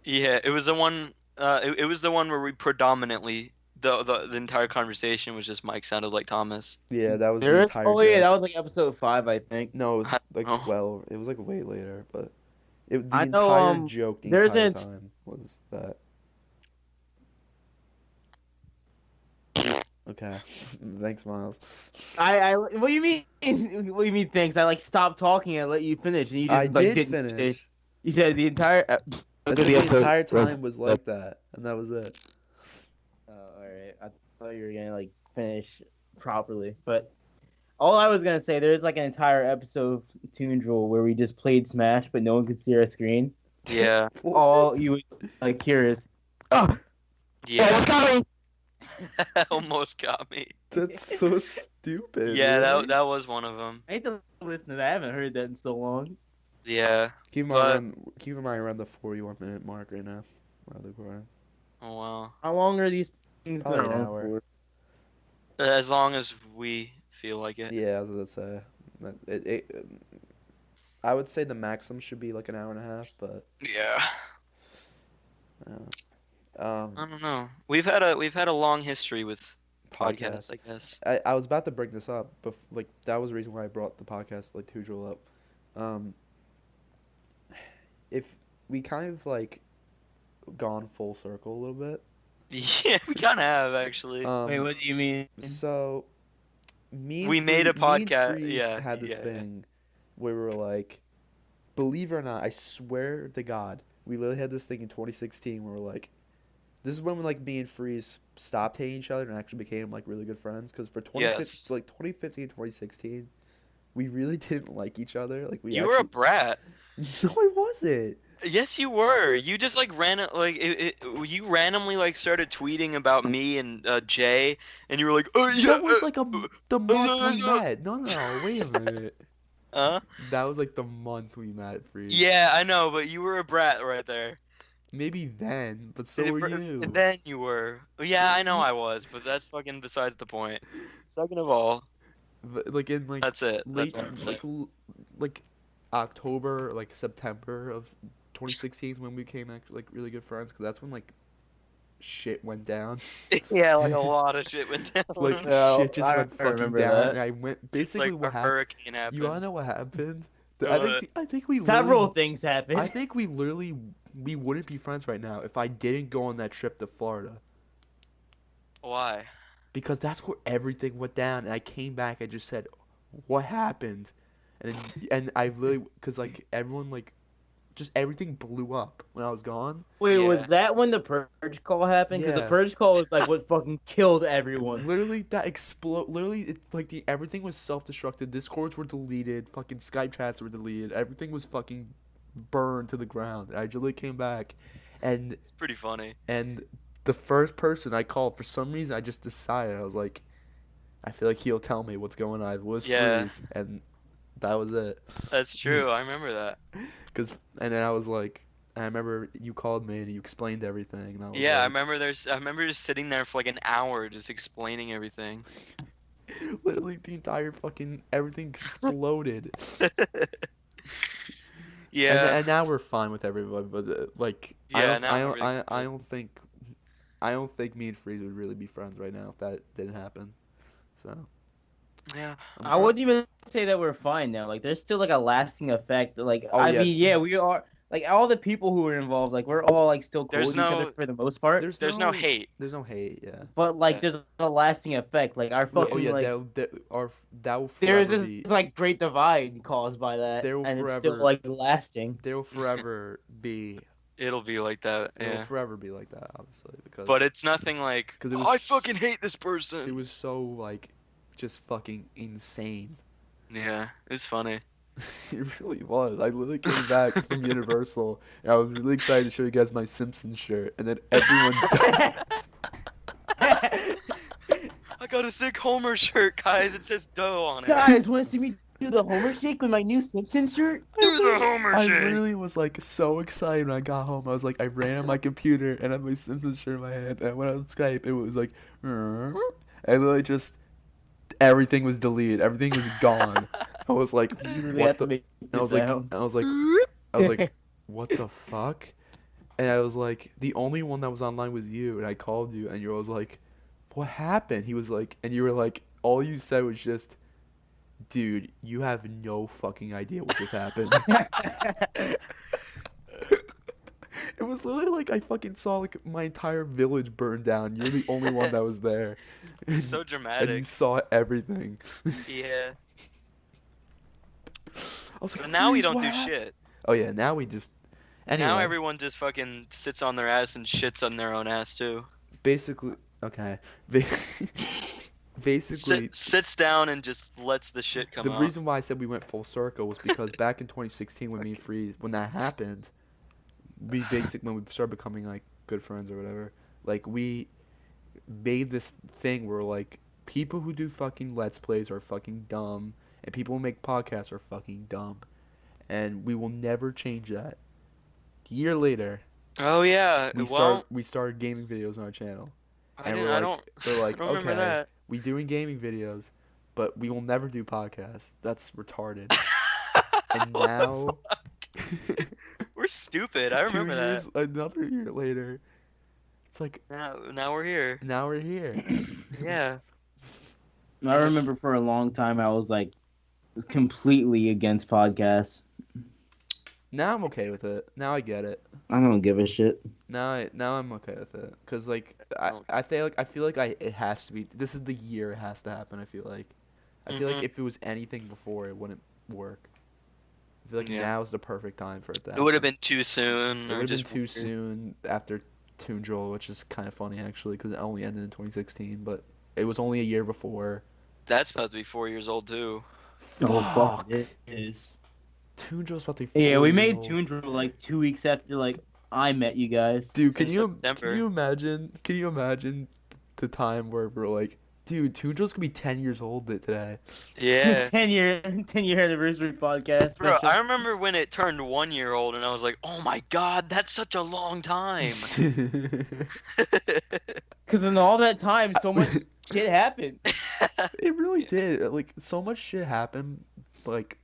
Yeah, it was the one. It was the one where we predominantly the entire conversation was just Mike sounded like Thomas. Yeah, that was the There? entire. Oh yeah, joke. that was like episode 5, I think. No, it was like Oh. 12. It was like way later, but the I know, entire joke the there's entire an- time was that. Okay, thanks, Miles. What do you mean? What do you mean? Thanks. I like stopped talking and let you finish, and you just I like did didn't finish. You said the entire. I said the entire time was like that, and that was it. Oh, alright. I thought you were gonna like finish properly, but all I was gonna say, there's like an entire episode of Toon Drool where we just played Smash, but no one could see our screen. Yeah. All you would like hear is, oh, Yeah. coming. Almost got me. That's so stupid. Yeah, really. that was one of them. I hate to listen to that. I haven't heard that in so long. Yeah. Keep in but- mind, around the 41-minute mark right now. While they're recording. Oh wow. How long are these things Probably going an on hour. for? As long as we feel like it. Yeah, I was gonna say. I would say the maximum should be like an hour and a half, but Yeah. um, I don't know. We've had a long history with podcasts, I guess. I was about to bring this up, but like that was the reason why I brought the podcast like Toodle up. If we kind of like gone full circle a little bit. Yeah, we kind of have actually. Wait, what do you mean? So, We made a podcast- yeah, had this yeah, yeah. thing where we were like, believe it or not, I swear to God, we literally had this thing in 2016 where we're like, this is when like me and Freeze stopped hating each other and actually became like really good friends. Because for 2015, 2016, we really didn't like each other. Like we You were a brat. No, I wasn't. Yes, you were. You just like you randomly like started tweeting about me and Jay, and you were like, "Oh yeah." That was like the month we met. No, wait a minute. That was like the month we met, Freeze. Yeah, I know, but you were a brat right there. Maybe then, but so were you. Then you were. Yeah, I know I was, but that's fucking besides the point. Second of all, But, like in like that's it. late That's all I'm saying. like October, like September of 2016 is when we became actually like really good friends. Because that's when like shit went down. Yeah, like a lot of shit went down. Like Yeah, shit just I went fucking remember down. that. And I went Just basically like what a happened. hurricane happened. You wanna know what happened? What? I think we Several literally, things happened. I think we wouldn't be friends right now if I didn't go on that trip to Florida. Why? Because that's where everything went down, and I came back. I just said, "What happened?" And I literally, cause like everyone like, just everything blew up when I was gone. Wait, was Yeah. that when the purge call happened? Because Yeah. the purge call was like what fucking killed everyone. Literally, that explode. Literally, it, like everything was self-destructed. Discords were deleted. Fucking Skype chats were deleted. Everything was fucking burned to the ground. I literally came back, and It's pretty funny. the first person I called, for some reason, I just decided, I was like, I feel like he'll tell me what's going on. It was Yeah. Freeze, and that was it. That's true. I remember that. And then I was like, I remember you called me and you explained everything, and I was Yeah, I like, remember just sitting there for like an hour just explaining everything. literally the entire fucking everything exploded. Yeah. And now we're fine with everybody, but like Yeah, now everything's I good. don't think me and Freeze would really be friends right now if that didn't happen. So Yeah. I wouldn't even say that we're fine now. Like, there's still like a lasting effect. Like, Oh, I yeah. mean, yeah, we are. Like, all the people who are involved, like, we're all like still cool There's with each other no- for the most part. There's no hate. There's no hate. Yeah. But like, Yeah. there's a lasting effect. Like, our Oh fucking yeah. like, That will there's forever this be. like great divide caused by that, There will and it's still forever- like lasting. There will forever be. It'll be like that. It will Yeah. forever be like that, obviously, because. But it's nothing like. 'Cause it was I s- fucking hate this person. It was so like, just fucking insane. Yeah, it's funny. It really was. I literally came back from Universal, and I was really excited to show you guys my Simpsons shirt, and then everyone. I got a sick Homer shirt, guys. It says dough on it. Guys, want to see me do the Homer shake with my new Simpsons shirt? Do the Homer I shake. literally was like so excited when I got home. I was like, I ran on my computer and I had my Simpsons shirt in my hand. And I went on Skype. It was like, and literally just everything was deleted. Everything was gone. I was like, You really what have to the? make I was this like, sound. I was like, what the fuck? And I was like, the only one that was online was you. And I called you, and you was like, what happened? He was like, and you were like, all you said was just, dude, you have no fucking idea what just happened. It was literally like I fucking saw like my entire village burn down. You're the only one that was there. It's so And you dramatic. saw everything. Yeah. I was like, But now we "Freeze, don't what do hap-" shit. Oh yeah, now we just. Anyway, Now everyone just fucking sits on their ass and shits on their own ass too. basically, okay. Basically, Sits down and just lets the shit come the out. reason why I said we went full circle was because back in 2016 when me and Freeze, when that happened, when we started becoming like good friends or whatever, like we made this thing where like people who do fucking let's plays are fucking dumb and people who make podcasts are fucking dumb, and we will never change that. Year later, Oh yeah. we started gaming videos on our channel. I And didn't. we're I like, don't. we're like, I don't remember okay, that. we doing gaming videos, but we will never do podcasts. That's retarded. And What the now, fuck? We're stupid. I remember that. Another year later, it's like Now we're here. now we're here. Yeah. I remember for a long time I was like completely against podcasts. Now I'm okay with it. Now I get it. I don't give a shit. Now I'm okay with it. Cause like Oh. I feel like it has to be. This is the year it has to happen. I feel like Mhm. if it was anything before, it wouldn't work. I feel like Yeah. now is the perfect time for it to It happen. would have been too soon. It or would have just been too weird. soon after Toon Joel, which is kind of funny actually, because it only ended in 2016, but it was only a year before. That's about to be 4 years old too. Oh, Fuck. fuck. It is. Toon Joel's about to be 4 Yeah, we years made old. Toon Drill like 2 weeks after like I met you guys. Dude, can in you September. imagine? Can you imagine the time where we're like, dude, Toon Joel's gonna be 10 years old today. Yeah. 10 year anniversary podcast. Bro, special. I remember when it turned 1 year old and I was like, oh my god, that's such a long time. Because in all that time, so much shit happened. It really did. Like so much shit happened. Like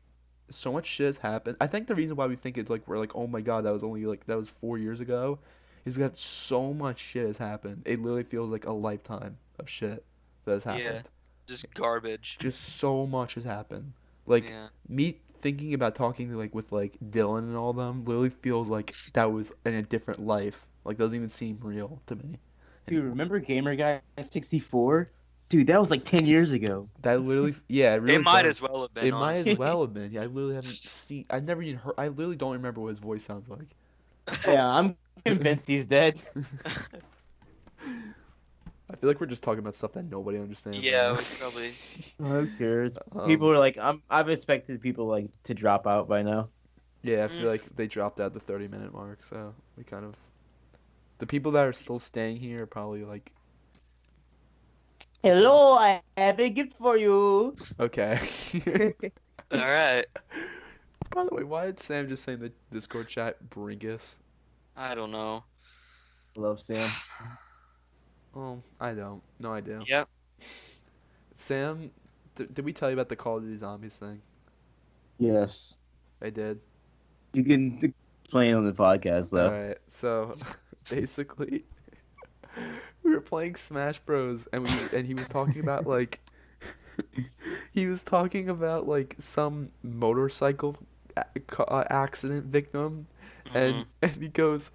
so much shit has happened. I think the reason why we think it's like we're like, oh my god, that was 4 years ago, is because so much shit has happened. It literally feels like a lifetime of shit that has happened. Yeah. Just garbage. Just so much has happened. Like Yeah. me thinking about talking to with Dylan and all them literally feels like that was in a different life. Like doesn't even seem real to me. Dude, remember Gamer Guy 64? Dude, that was like 10 years ago. That literally, yeah, it really It might does. as well have been. It might honestly. as well have been. Yeah, I literally haven't seen. I never even heard. I literally don't remember what his voice sounds like. Yeah, I'm convinced he's dead. I feel like we're just talking about stuff that nobody understands. Yeah, right we probably. Who cares? now. People are like, I've expected people like to drop out by now. Yeah, I feel like they dropped at the 30-minute mark, so we kind of. The people that are still staying here are probably like, Hello, I have a gift for you. okay. All right. By the way, why did Sam just say in the Discord chat Bringus? I don't know. Love Sam. Oh, I don't. No idea. Yep. Sam, did we tell you about the Call of Duty Zombies thing? Yes. I did. You can explain on the podcast though. Alright, so basically we were playing Smash Bros and he was talking about like he was talking about like some motorcycle accident victim, and he goes,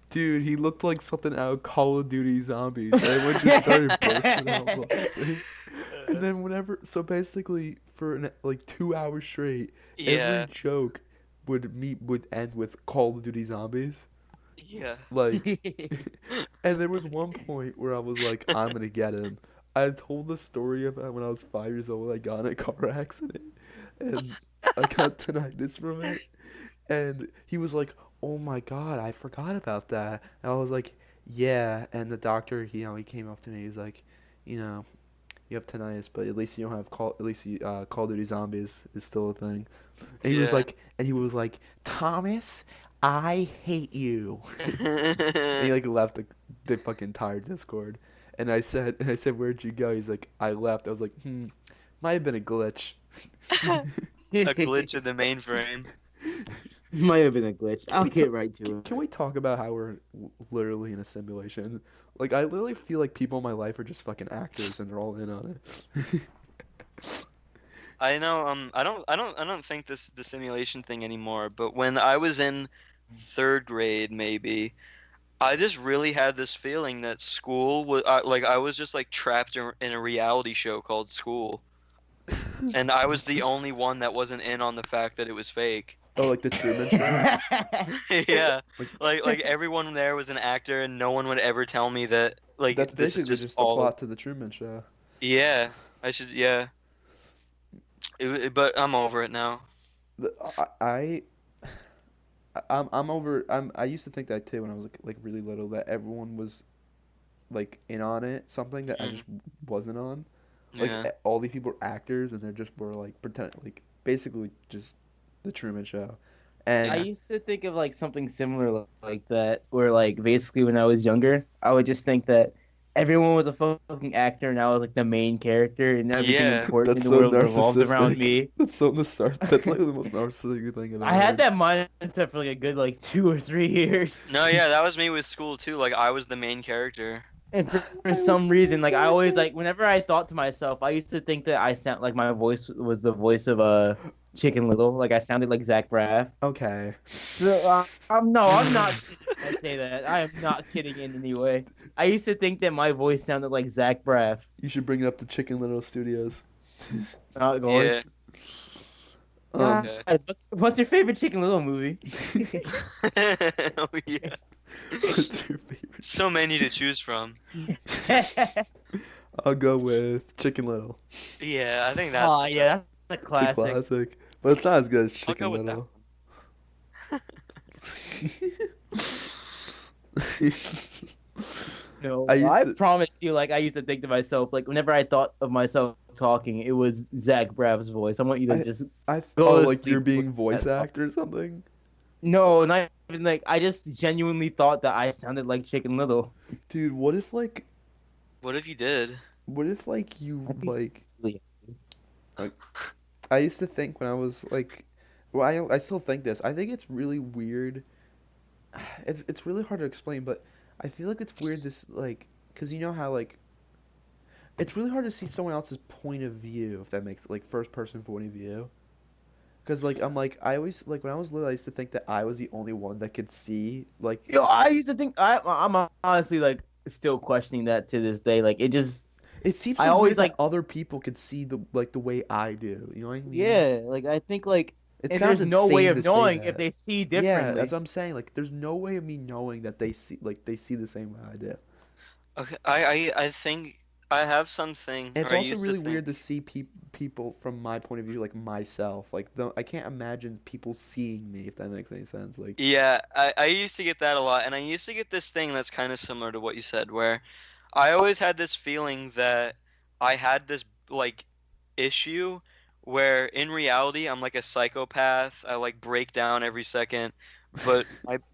"Dude, he looked like something out of Call of Duty Zombies." And everyone just started bursting out laughing. And then so basically for like 2 hours straight, Yeah. every joke would end with Call of Duty Zombies. Yeah. Like, and there was one point where I was like, I'm gonna get him. I told the story about when I was 5 years old. I got in a car accident, and I got tinnitus from it. And he was like, "Oh my God, I forgot about that." And I was like, "Yeah." And the doctor, he came up to me. He was like, "You know, you have tinnitus, but at least you don't have Call of Duty Zombies is still a thing." And he was like, "Thomas, I hate you." And he like left the fucking entire Discord. And I said, "Where'd you go?" He's like, "I left." I was like, might have been a glitch. A glitch in the mainframe. Might have been a glitch. I'll get right to it. Can we talk about how we're literally in a simulation? Like, I literally feel like people in my life are just fucking actors and they're all in on it. I know. I don't think the simulation thing anymore. But when I was in 3rd grade, maybe, I just really had this feeling that school was like I was just like trapped in a reality show called School, and I was the only one that wasn't in on the fact that it was fake. Oh, like the Truman Show? Yeah, like everyone there was an actor, and no one would ever tell me that like That's this is basically just the all. plot to the Truman Show. Yeah, I should. Yeah, but I'm over it now. I'm over. I used to think that too when I was like really little, that everyone was like in on it, something that I just wasn't on. Like Yeah. all these people are actors and they're just were like pretend like basically just the Truman Show. And I used to think of like something similar like that, where like basically when I was younger, I would just think that everyone was a fucking actor and I was like the main character and everything Yeah. important that's in the so world revolved around narcissistic. me. That's so That's like the most narcissistic thing I've ever I had heard. that mindset for like a good like 2 or 3 years. No, yeah, that was me with school too. Like I was the main character. And for some reason, like I always like whenever I thought to myself, I used to think that I sound like my voice was the voice of Chicken Little, like I sounded like Zach Braff. Okay. So, I'm not kidding when I say that. I am not kidding in any way. I used to think that my voice sounded like Zach Braff. You should bring it up to Chicken Little Studios. Guys, Um, what's your favorite Chicken Little movie? Oh yeah. What's your favorite? So many to choose from. I'll go with Chicken Little. Yeah, I think that's. Oh yeah, that's a It's a classic. classic. But it's not as good as I'll go Chicken with Little. No, I used I to- promise you, like I used to think to myself, like whenever I thought of myself talking, it was Zach Braff's voice. I want you to just Go to like you're sleep being with voice that. actor or something. no, not even like I just genuinely thought that I sounded like Chicken Little. Dude, what if like you did? you like Really? I used to think when I was like, well, I still think this. I think it's really weird. It's really hard to explain, but I feel like it's weird this like, cause you know how like, it's really hard to see someone else's point of view if that makes like first person point of view. Cause like I always like when I was little I used to think that I was the only one that could see like. Yo, I used to think I'm honestly like still questioning that to this day. Like it just It seems I so always, weird that like- other people could see the way I do. You know what I mean? yeah, like I think like It and sounds there's no way insane of to say knowing that. if they see Yeah, differently. that's what I'm saying. Like, there's no way of me knowing that they see the same way I do. Okay, I think I have something. And it's or I also used really to weird think- to see people from my point of view, like myself. Like, I can't imagine people seeing me if that makes any sense. Like, Yeah, I used to get that a lot, and I used to get this thing that's kind of similar to what you said, where I always had this feeling that I had this like issue where in reality I'm like a psychopath. I like break down every second, but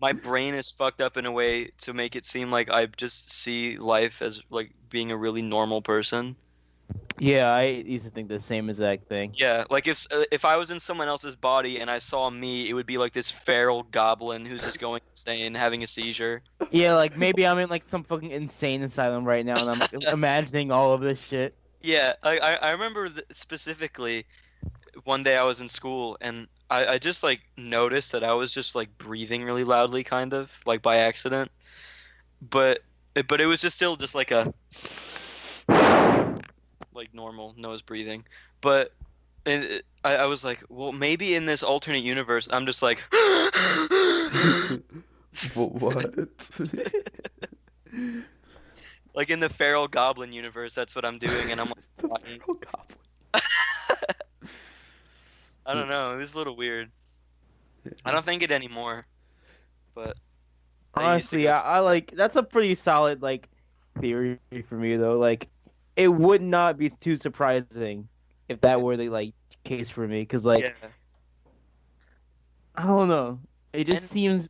my brain is fucked up in a way to make it seem like I just see life as like being a really normal person. Yeah, I used to think the same exact thing. Yeah, like if I was in someone else's body and I saw me, it would be like this feral goblin who's just going insane, having a seizure. Yeah, like maybe I'm in like some fucking insane asylum right now, and I'm like, imagining all of this shit. Yeah, I remember specifically one day I was in school and I just like noticed that I was just like breathing really loudly, kind of like by accident, but it was just still just like a like normal nose breathing, but I was like, well, maybe in this alternate universe I'm just like But what? like in the feral goblin universe, that's what I'm doing, and I'm The like, feral goblin. I don't know, it was a little weird. I don't think it anymore, but I used to Honestly, go. I like that's a pretty solid like theory for me though. Like, it would not be too surprising if that were the like case for me, because like Yeah, I don't know, it just and seems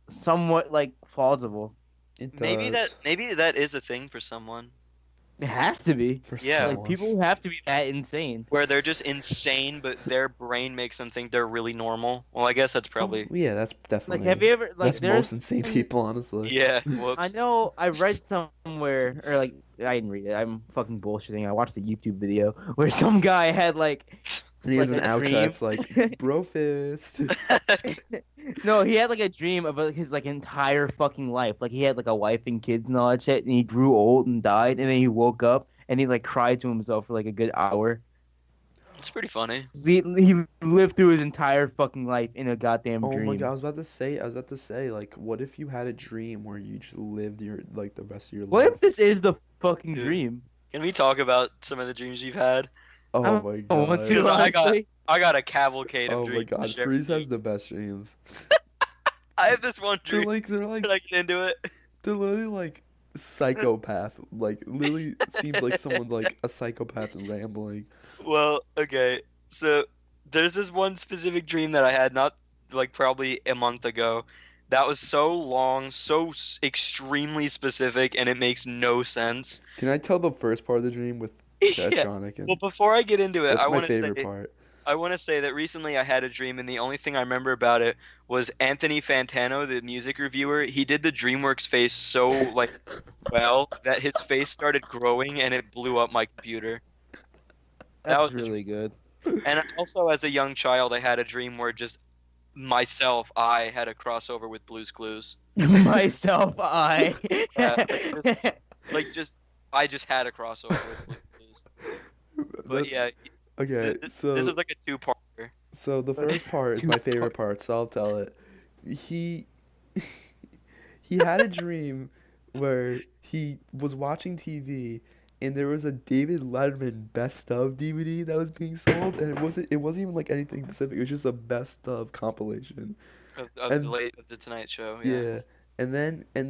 somewhat like plausible. It maybe does. that is a thing for someone. It has to be. For Yeah. Like, someone. people have to be that insane. Where they're just insane, but their brain makes them think they're really normal. Well, I guess that's probably. Oh, yeah, that's definitely. Like, have you ever like That's there's most insane people, honestly. Yeah, I whoops. know I read somewhere, or like I didn't read it. I'm fucking bullshitting. I watched a YouTube video where some guy had like And he has like an a outro dream. that's like, bro fist. No, he had like a dream about his like entire fucking life. Like, he had like a wife and kids and all that shit, and he grew old and died, and then he woke up and he like cried to himself for like a good hour. It's pretty funny. He lived through his entire fucking life in a goddamn Oh dream. my god, I was about to say, like, what if you had a dream where you just lived your, like, the rest of your What life? if this is the fucking Dude. dream? Can we talk about some of the dreams you've had? Oh I my don't want god. to, Because I got- honestly. I got a cavalcade of Oh my dreams. to god, share Freeze with has you. the best dreams. I have this one They're dream. like, Can I get into it? they're literally like psychopath. Like, literally seems like someone like a psychopath rambling. Well, okay. So there's this one specific dream that I had not like probably a month ago. That was so long, so extremely specific, and it makes no sense. Can I tell the first part of the dream with Yeah. Chatronic? Well, before I get into it, That's I my want to favorite say part. I want to say that recently I had a dream, and the only thing I remember about it was Anthony Fantano, the music reviewer. He did the DreamWorks face so like well that his face started growing and it blew up my computer. That's was the really good. And also, as a young child, I had a dream where just myself, I had a crossover with Blue's Clues. Myself, I. Yeah, I just had a crossover with Blue's Clues. But That's- yeah, Okay, this so was like a two-parter. so the first part is my favorite part, so I'll tell it. He he had a dream where he was watching TV and there was a David Letterman best of DVD that was being sold, and it wasn't even like anything specific. It was just a best of compilation. Of And- the Tonight Show. Yeah. And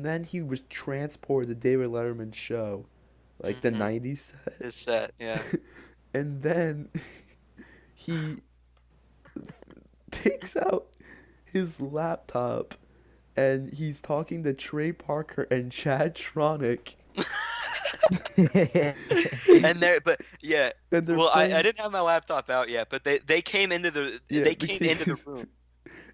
then he was transported to David Letterman's show, like the Mhm. 90s set. His set, yeah. And then he takes out his laptop and he's talking to Trey Parker and Chad Tronick. And there, but yeah. And they're Well, playing, I didn't have my laptop out yet, but they came into the Yeah, they they came came- into the room.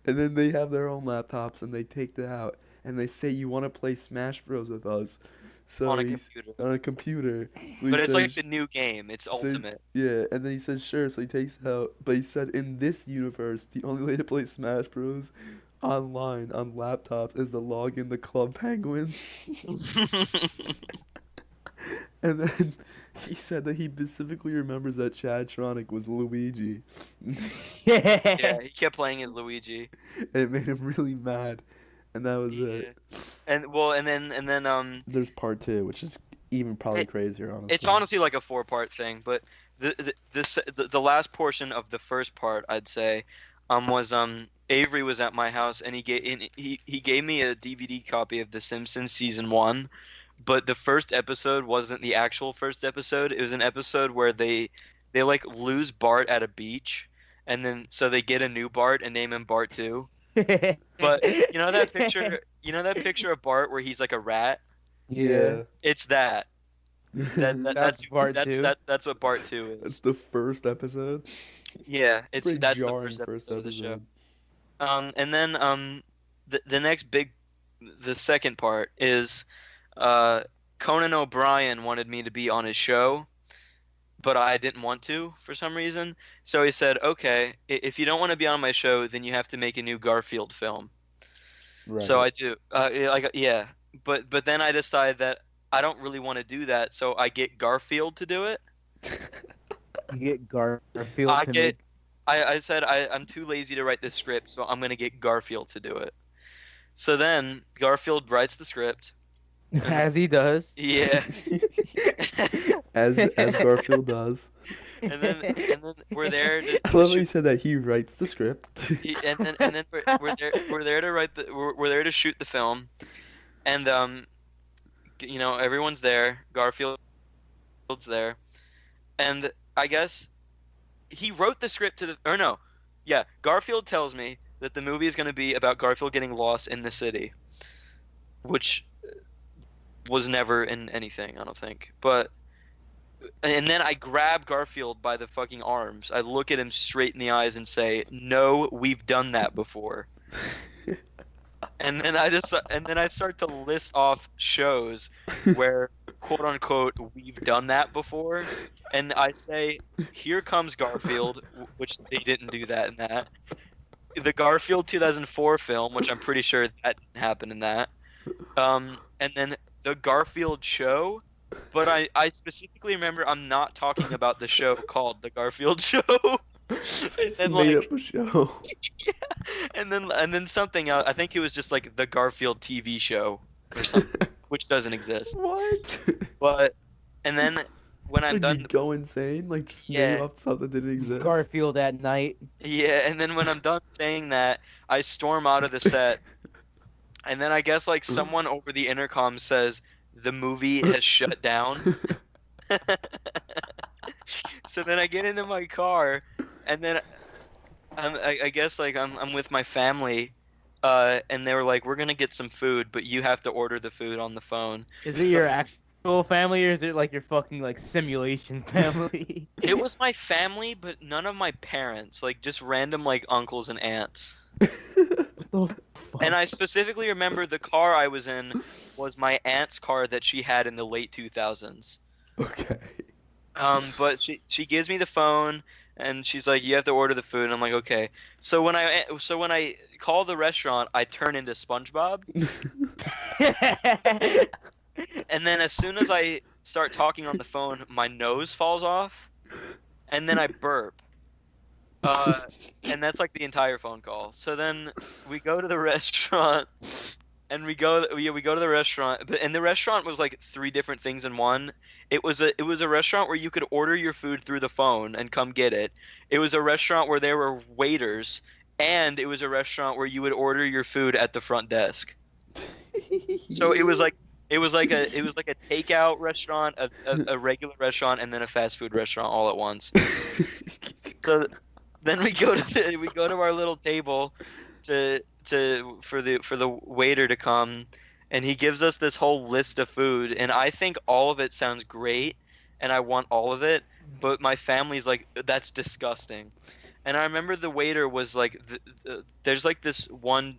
and then they have their own laptops and they take it out and they say, "You want to play Smash Bros with us?" So On a he's computer. on a computer. So he But it's like says- the new game. It's ultimate. Yeah, and then he says sure, so he takes it out. But he said in this universe, the only way to play Smash Bros. Online on laptops is to log in the Club Penguin. And then he said that he specifically remembers that Chad Tronick was Luigi. Yeah, he kept playing as Luigi. It made him really mad. And that was Yeah. it. And then There's part two, which is even probably It- crazier, honestly. it's honestly like a 4-part thing, but the last portion of the first part, I'd say, was Avery was at my house and he gave me a DVD copy of The Simpsons season 1, but the first episode wasn't the actual first episode. It was an episode where they like lose Bart at a beach, and then so they get a new Bart and name him Bart 2. But you know that picture of Bart where he's like a rat? Yeah. It's that. That's Bart that's 2? that's what Bart 2 That's is. the first episode. Yeah, it's Pretty that's the jarring first episode of the show. And then the next the second part is Conan O'Brien wanted me to be on his show, but I didn't want to for some reason. So he said, "Okay, if you don't want to be on my show, then you have to make a new Garfield film." Right. So I do. Yeah, but then I decided that I don't really want to do that, so I get Garfield to do it. You get Garfield I to get. make. I said I'm too lazy to write the script, so I'm gonna get Garfield to do it. So then Garfield writes the script. As he does. Yeah. As Garfield does. and then we're there to I love how you shoot, said that he writes the script. and then we're there to we're there to shoot the film, and everyone's there. Garfield's there, and I guess he wrote the script Garfield tells me that the movie is going to be about Garfield getting lost in the city, which was never in anything, I don't think. And then I grab Garfield by the fucking arms. I look at him straight in the eyes and say, "No, we've done that before." and then I start to list off shows where, quote unquote, we've done that before. And I say, "Here comes Garfield," which they didn't do that in that. The Garfield 2004 film, which I'm pretty sure that didn't happen in that. And then the Garfield show. But I specifically remember I'm not talking about the show called The Garfield Show. And made up a show. Yeah. And then something else. I think it was just like the Garfield TV show or something, which doesn't exist. What? And then when I'm done, you go insane, like just name off something that didn't exist. Garfield at night. yeah. And then when I'm done saying that, I storm out of the set. And then I guess like someone over the intercom says, "The movie has shut down." So then I get into my car, and then I guess like I'm with my family, and they were like, "We're gonna get some food, but you have to order the food on the phone." Is it your actual family, or is it like your fucking like simulation family? It was my family, but none of my parents, like just random like uncles and aunts. What the fuck? And I specifically remember the car I was in was my aunt's car that she had in the late 2000s. Okay. But she gives me the phone and she's like, "You have to order the food." And I'm like, "Okay." So when I call the restaurant, I turn into SpongeBob. And then as soon as I start talking on the phone, my nose falls off, and then I burp. And that's like the entire phone call. So then we go to the restaurant, and we go to the restaurant, and the restaurant was like 3 different things in one. It was a restaurant where you could order your food through the phone and come get it. It was a restaurant where there were waiters, and it was a restaurant where you would order your food at the front desk. So it was like a takeout restaurant, a regular restaurant, and then a fast food restaurant all at once. So then we go to our little table for the waiter to come, and he gives us this whole list of food, and I think all of it sounds great and I want all of it, but my family's like, "That's disgusting." And I remember the waiter was like, there's like this one,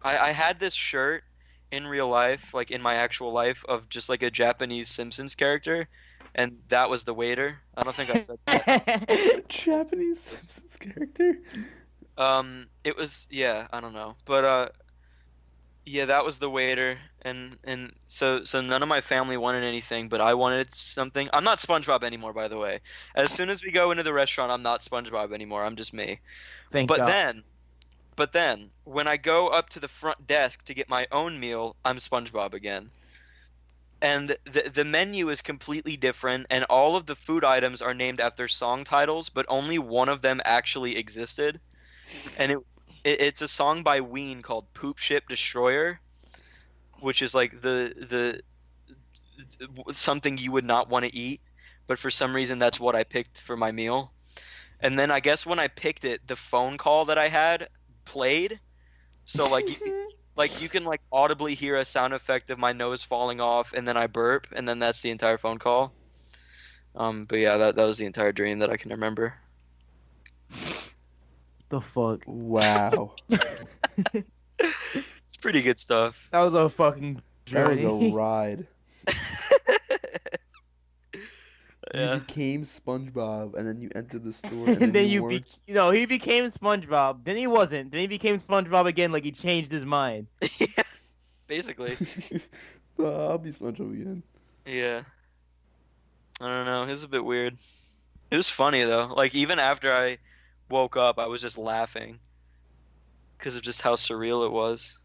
I had this shirt in real life, like in my actual life, of just like a Japanese Simpsons character, and that was the waiter. I don't think I said that. Japanese Simpsons character. It was, yeah, I don't know, but yeah, that was the waiter, and so none of my family wanted anything, but I wanted something. I'm not SpongeBob anymore, by the way. As soon as we go into the restaurant, I'm not SpongeBob anymore. I'm just me. Thank God. But then when I go up to the front desk to get my own meal, I'm SpongeBob again. And the menu is completely different, and all of the food items are named after song titles, but only one of them actually existed. And it's a song by Ween called "Poop Ship Destroyer," which is like the something you would not want to eat, but for some reason that's what I picked for my meal. And then I guess when I picked it, the phone call that I had played, so like you can like audibly hear a sound effect of my nose falling off, and then I burp, and then that's the entire phone call. But yeah, that was the entire dream that I can remember. The fuck? Wow. It's pretty good stuff. That was a fucking That was journey. a ride. You Yeah. became SpongeBob, and then you entered the store, And then you weren't. he became SpongeBob. Then he wasn't. Then he became SpongeBob again, like he changed his mind. Yeah. Basically. I'll be SpongeBob again. Yeah. I don't know. It was a bit weird. It was funny though. Like even after I woke up, I was just laughing because of just how surreal it was.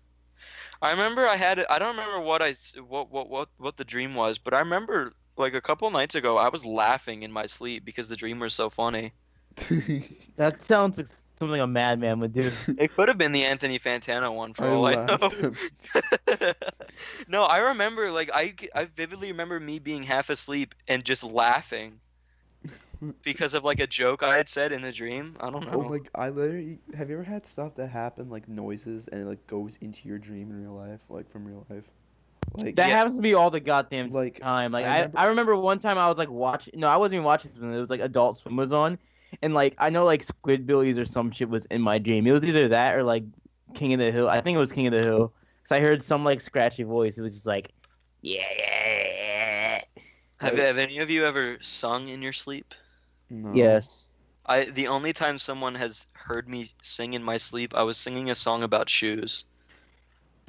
I remember I don't remember what the dream was, but I remember like a couple nights ago I was laughing in my sleep because the dream was so funny. That sounds like something a madman would do. It could have been the Anthony Fantano one for I all I laughed. know. No, I remember like I vividly remember me being half asleep and just laughing because of like a joke I had said in the dream. I don't Oh know. my! I literally. Have you ever had stuff that happen like noises and it like goes into your dream in real life, like from real life? Like That Yeah. happens to me all the goddamn Like, time. Like I remember- I remember one time I was like watching. No, I wasn't even watching something. It was like Adult Swim was on, and like I know like Squidbillies or some shit was in my dream. It was either that or like King of the Hill. I think it was King of the Hill, because I heard some like scratchy voice. It was just like, yeah. Have any of you ever sung in your sleep? no. Yes. The only time someone has heard me sing in my sleep, I was singing a song about shoes.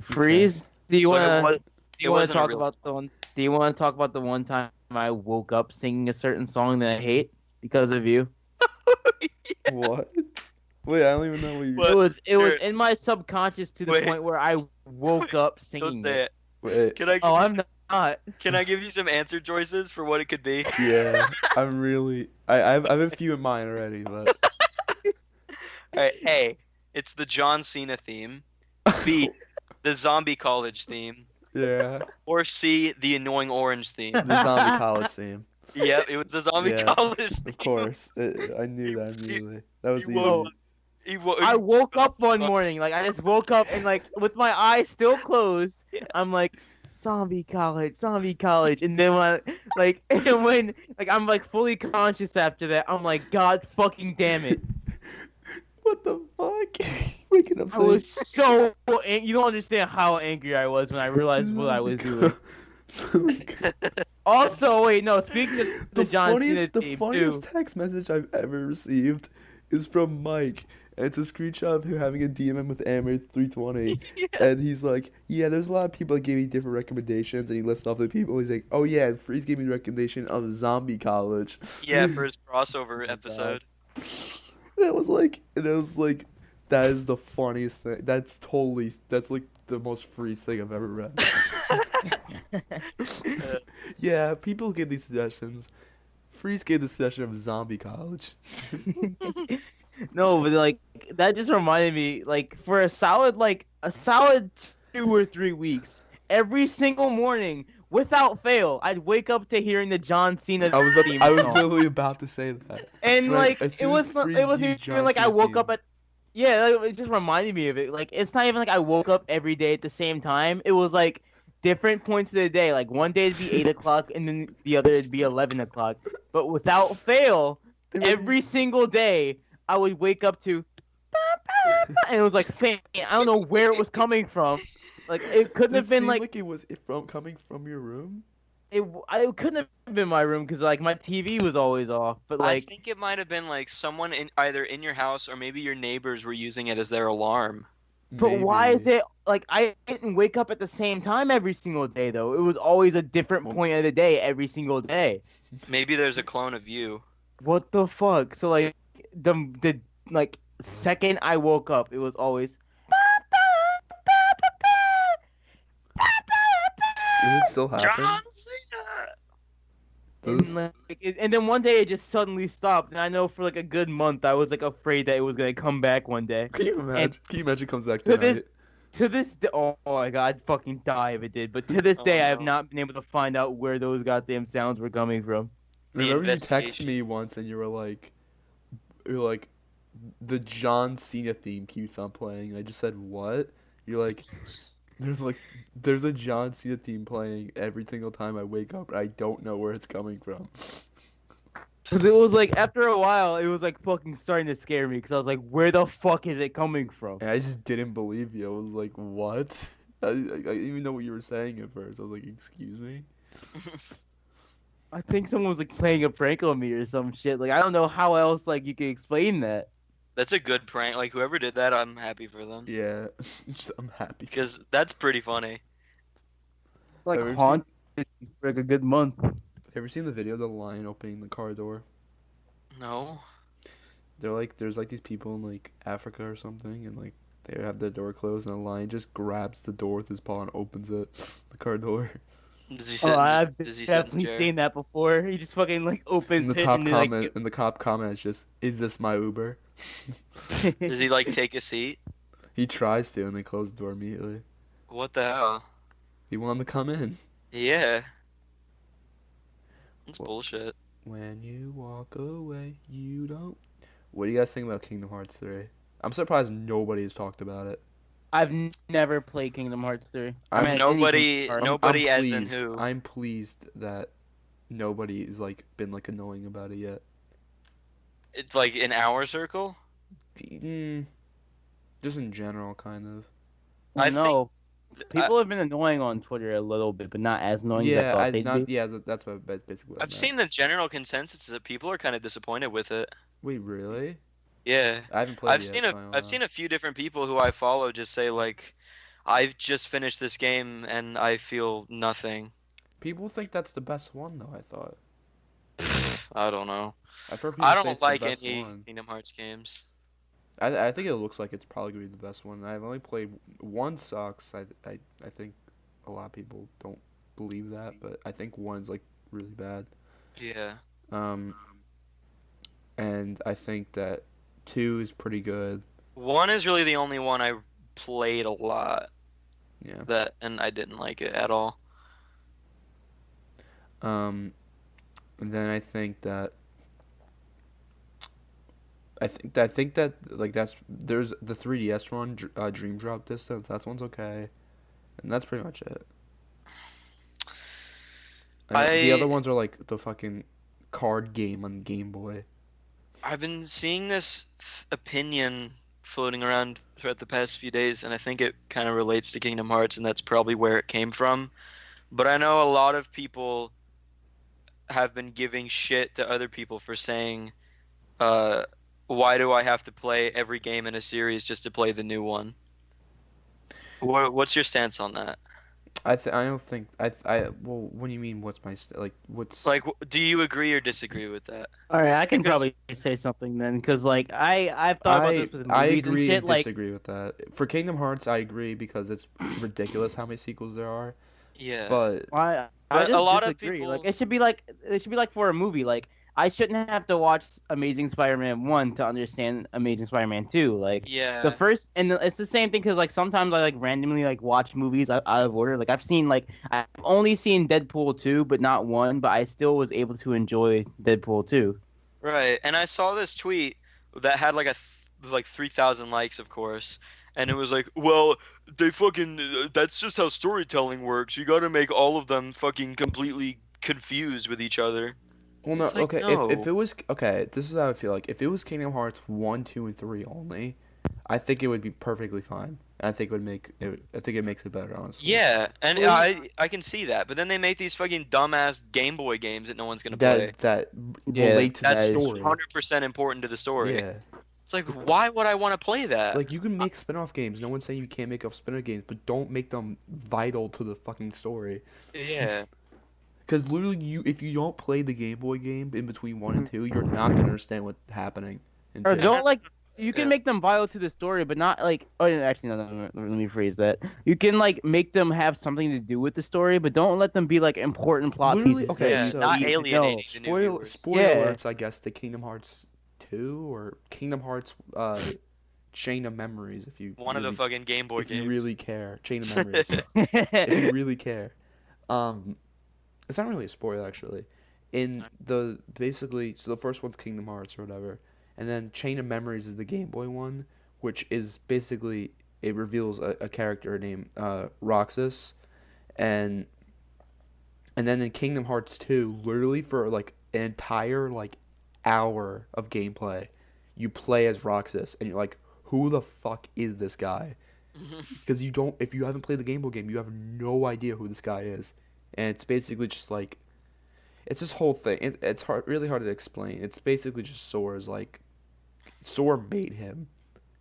Freeze. Do you But wanna? it Do you want to wasn't a talk real about the one? Do you want to talk about the one time I woke up singing a certain song that I hate because of you? What? Wait, I don't even know what you. What? It was Here. in my subconscious to the Wait. point where I woke up singing Don't say it. Wait. Can I give Oh, you I'm some, not. can I give you some answer choices for what it could be? Yeah, I'm really. I have a few in mind already, but. All right, A, it's the John Cena theme. B, the zombie college theme. Yeah, Or C, the annoying orange theme. the zombie college theme. Yep, it was the zombie Yeah, college theme. Of course, I knew that immediately. That was he easy. woke- I woke up one up. morning, like I just woke up and like with my eyes still closed, I'm like, zombie college, and then when and when like I'm like fully conscious after that, I'm like, God fucking damn it! What the fuck? Waking up I was so you don't understand how angry I was when I realized what I was doing. Also, wait, no, speaking of the John Cena the theme funniest too. text message I've ever received is from Mike. And it's a screenshot of him having a DMM with Amber 320. Yeah. And he's like, yeah, there's a lot of people that gave me different recommendations. And he lists off the people. He's like, oh yeah, Freeze gave me the recommendation of Zombie College. Yeah, for his crossover Oh my episode. And it was like, that is the funniest thing. That's like the most Freeze thing I've ever read. Yeah, people give these suggestions. Freeze gave the suggestion of Zombie College. No, but like that just reminded me, like for a solid 2 or 3 weeks, every single morning, without fail, I'd wake up to hearing the John Cena theme I was song. literally about to say that. And like, like as it soon was as not Freeze it wasn't used even John like I Cena woke theme. up at it just reminded me of it. Like it's not even like I woke up every day at the same time. It was like different points of the day. Like one day it'd be 8 o'clock and then the other it'd be 11 o'clock. But without fail, every single day I would wake up to and it was like faint. I don't know where it was coming from. Like it couldn't Did have it been seem like like it was coming from your room? it couldn't have been my room because like my TV was always off. But I like think it might have been like someone either in your house or maybe your neighbors were using it as their alarm. But why is Maybe. it like I didn't wake up at the same time every single day though? It was always a different point of the day every single day. Maybe there's a clone of you. What the fuck? So like the like second I woke up, it was always Is it still happening? John Cena! Does- and then one day it just suddenly stopped, and I know for like a good month I was like afraid that it was gonna come back one day. Can you imagine? Can you imagine it comes back to this- tonight? To this day, oh my god, I'd fucking die if it did. But to this Oh, day, I have no. not been able to find out where those goddamn sounds were coming from. The Remember you texted investigation. me once and you were like, the John Cena theme keeps on playing. I just said what? You're like, there's a John Cena theme playing every single time I wake up, and I don't know where it's coming from. Cause it was like after a while, it was like fucking starting to scare me. Cause I was like, where the fuck is it coming from? And I just didn't believe you. I was like, what? I didn't even know what you were saying at first. I was like, excuse me. I think someone was like playing a prank on me or some shit. Like I don't know how else like you can explain that. That's a good prank. Like whoever did that, I'm happy for them Yeah, I'm happy. because that's pretty funny. Like Have you haunted for like a good month. Ever seen the video of the lion opening the car door? No. They're like, there's like these people in like Africa or something, and like they have the door closed, and the lion just grabs the door with his paw and opens it, the car door. Does he sit? Oh, I've Does he sit in the definitely chair? seen that before. He just fucking like And opens the it top and comment, and the cop comment is just, "Is this my Uber?" like. Does he like take a seat? He tries to, and they close the door immediately. What the hell? He wanted to come in. Yeah. That's Well- bullshit. When you walk away, you don't. What do you guys think about Kingdom Hearts 3? I'm surprised nobody has talked about it. I've never played Kingdom Hearts 3. I'm- any Nobody- Kingdom Hearts. Nobody as in pleased. who? I'm pleased that nobody's like been like annoying about it yet. It's like in our circle. Just in general, kind of. I No, think- people have been annoying on Twitter a little bit, but not as annoying as I Yeah, thought they'd be. that's what basically. What I I've meant. seen the general consensus is that people are kind of disappointed with it. Wait, really? Yeah. I haven't played I've it seen yet, so I don't I've know. seen a few different people who I follow just say like, I've just finished this game and I feel nothing. People think that's the best one, though. I thought. I don't know. I've heard people I say don't it's like the best any one. Kingdom Hearts games. I think it looks like it's probably gonna be the best one. I've only played one. Sucks. I think a lot of people don't believe that, but I think one's like really bad. Yeah. And I think that 2 is pretty good. One is really the only one I played a lot Yeah. and I didn't like it at all. And then I think that like there's the 3DS one, Dream Drop Distance. That one's okay, and that's pretty much it. The other ones are like the fucking card game on Game Boy. I've been seeing this opinion floating around throughout the past few days, and I think it kind of relates to Kingdom Hearts, and that's probably where it came from. But I know a lot of people have been giving shit to other people for saying, why do I have to play every game in a series just to play the new one? What's your stance on that? I don't think well, what do you mean? What's my what's Like, do you agree or disagree with that? All right, I can Because- probably say something then, because like I've thought about this with movies I agree and shit. and Like, disagree with that. For Kingdom Hearts, I agree because it's ridiculous how many sequels there are. Yeah. But I But just a lot of disagree. people- Like it should be like for a movie. Like I shouldn't have to watch Amazing Spider-Man 1 to understand Amazing Spider-Man 2. Like Yeah. the first, and it's the same thing because like sometimes I like randomly like watch movies out of order. Like I've only seen Deadpool 2, but not 1. But I still was able to enjoy Deadpool 2. Right, and I saw this tweet that had like 3,000 likes, of course, and it was like, well, they fucking that's just how storytelling works. You got to make all of them fucking completely confused with each other. well, no, It's like, okay. no. If it was okay, this is how I feel like. If it was Kingdom Hearts 1, 2, and 3 only, I think it would be perfectly fine. I think it makes it better, honestly. Yeah, and Well, I can see that, but then they make these fucking dumbass Game Boy games that no one's gonna play. That Yeah, relate to That's the story. 100% important to the story. Yeah. It's like, why would I want to play that? Like you can make spin-off games. No one's saying you can't make spin-off games, but don't make them vital to the fucking story. Yeah. Because literally, if you don't play the Game Boy game in between 1 and 2, you're not gonna understand what's happening. in Or 2. don't like you can Yeah. make them vital to the story, but not like. Oh, actually, no. Let me phrase that. You can like make them have something to do with the story, but don't let them be like important plot Literally, pieces. okay, that Yeah, you so- not need to know. alienating the new viewers. Spoiler Yeah. alerts, I guess, to Kingdom Hearts 2 or Kingdom Hearts Chain of Memories. If you One of the really- fucking Game Boy if games. you really care, Chain of Memories. If you really care. It's not really a spoiler actually. In the basically, so the first one's Kingdom Hearts or whatever, and then Chain of Memories is the Game Boy one, which is basically it reveals a character named Roxas, and then in Kingdom Hearts 2, literally for like an entire like hour of gameplay, you play as Roxas, and you're like, who the fuck is this guy? Because if you haven't played the Game Boy game, you have no idea who this guy is. And it's basically just like, It's this whole thing. It's really hard to explain. It's basically just Sora's like Sora made him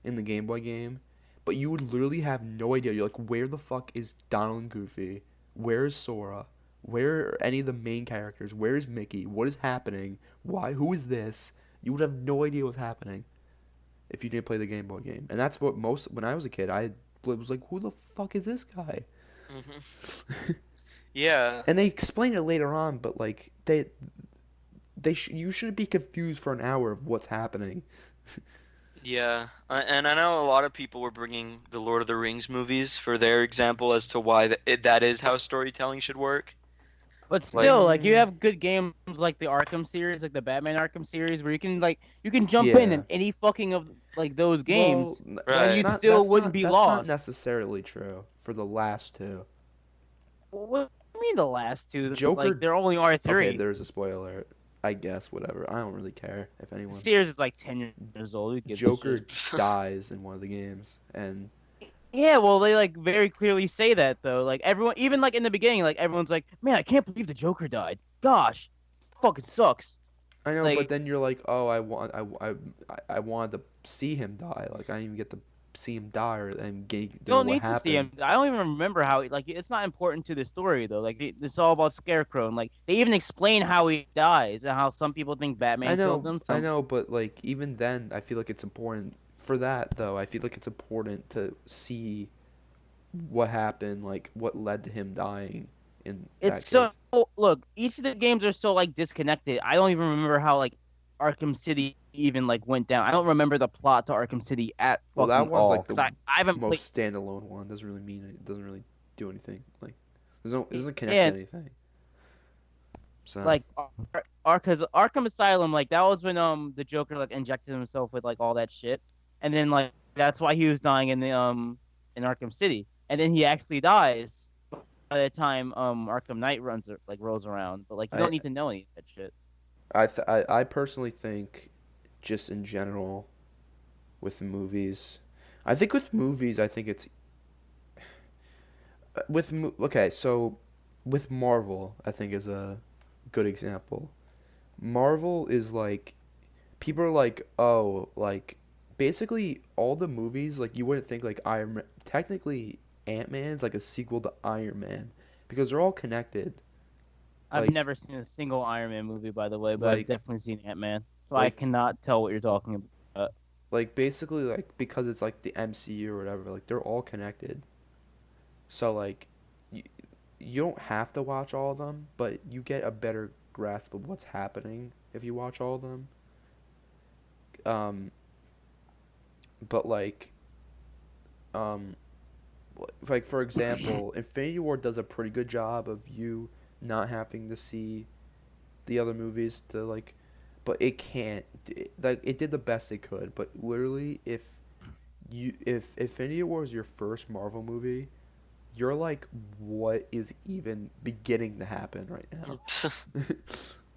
in the Game Boy game, but you would literally have no idea. You're like, where the fuck is Donald and Goofy? Where is Sora? Where are any of the main characters? Where is Mickey? What is happening? Why? Who is this? You would have no idea what's happening if you didn't play the Game Boy game. And that's what when I was a kid, I was like, who the fuck is this guy? Yeah. And they explain it later on, but like you shouldn't be confused for an hour of what's happening. Yeah, and I know a lot of people were bringing the Lord of the Rings movies for their example as to why that is how storytelling should work. But still, like you have good games like the Arkham series, like the Batman Arkham series, where you can jump in Yeah. any fucking of like those games, Well, Right. and you still wouldn't be that's lost. not necessarily true for the last two. What do you mean the last two? Joker- Like there only are three. Okay, there's a spoiler. I guess whatever. I don't really care if The anyone. series is like 10 years old. Who gives a Joker shit? dies in one of the games, and Yeah, well, they like very clearly say that though. Like everyone, even like in the beginning, like everyone's like, "Man, I can't believe the Joker died. Gosh, fucking sucks." I know. Like- but then you're like, oh, I wanted to see him die. Like I didn't even get to see him die and You know don't what need to see him. happened. I don't even remember how. Like it's not important to the story though. Like it's all about Scarecrow, and like they even explain how he dies and how some people think Batman I know, killed him. I know, but like even then, I feel like it's important for that though. I feel like it's important to see what happened, like what led to him dying in It's that so look. Each of the games are so like disconnected. I don't even remember how like Arkham City even like went down. I don't remember the plot to Arkham City at Well, fucking that one's all. like 'Cause the I haven't played. most standalone one. Doesn't really mean it doesn't really do anything. Like it doesn't connect Yeah. to anything. So Like because Arkham Asylum, like that was when the Joker like injected himself with like all that shit, and then like that's why he was dying in the in Arkham City, and then he actually dies by the time Arkham Knight rolls around. But like you don't need to know any of that shit. I personally think, just in general, with movies, I think it's okay. So with Marvel, I think is a good example. Marvel is like people are like, oh, like basically all the movies, like you wouldn't think like Iron Man, technically Ant-Man's like a sequel to Iron Man because they're all connected. I've Like- never seen a single Iron Man movie, by the way, but Like- I've definitely seen Ant-Man, so I like- cannot tell what you're talking about. Like basically like because it's like the MCU or whatever, like they're all connected. So like you don't have to watch all of them, but you get a better grasp of what's happening if you watch all of them. But like for example, Infinity War does a pretty good job of you not having to see the other movies to like, but it can't. Like it did the best it could, but literally if Infinity War is your first Marvel movie, you're like, what is even beginning to happen right now?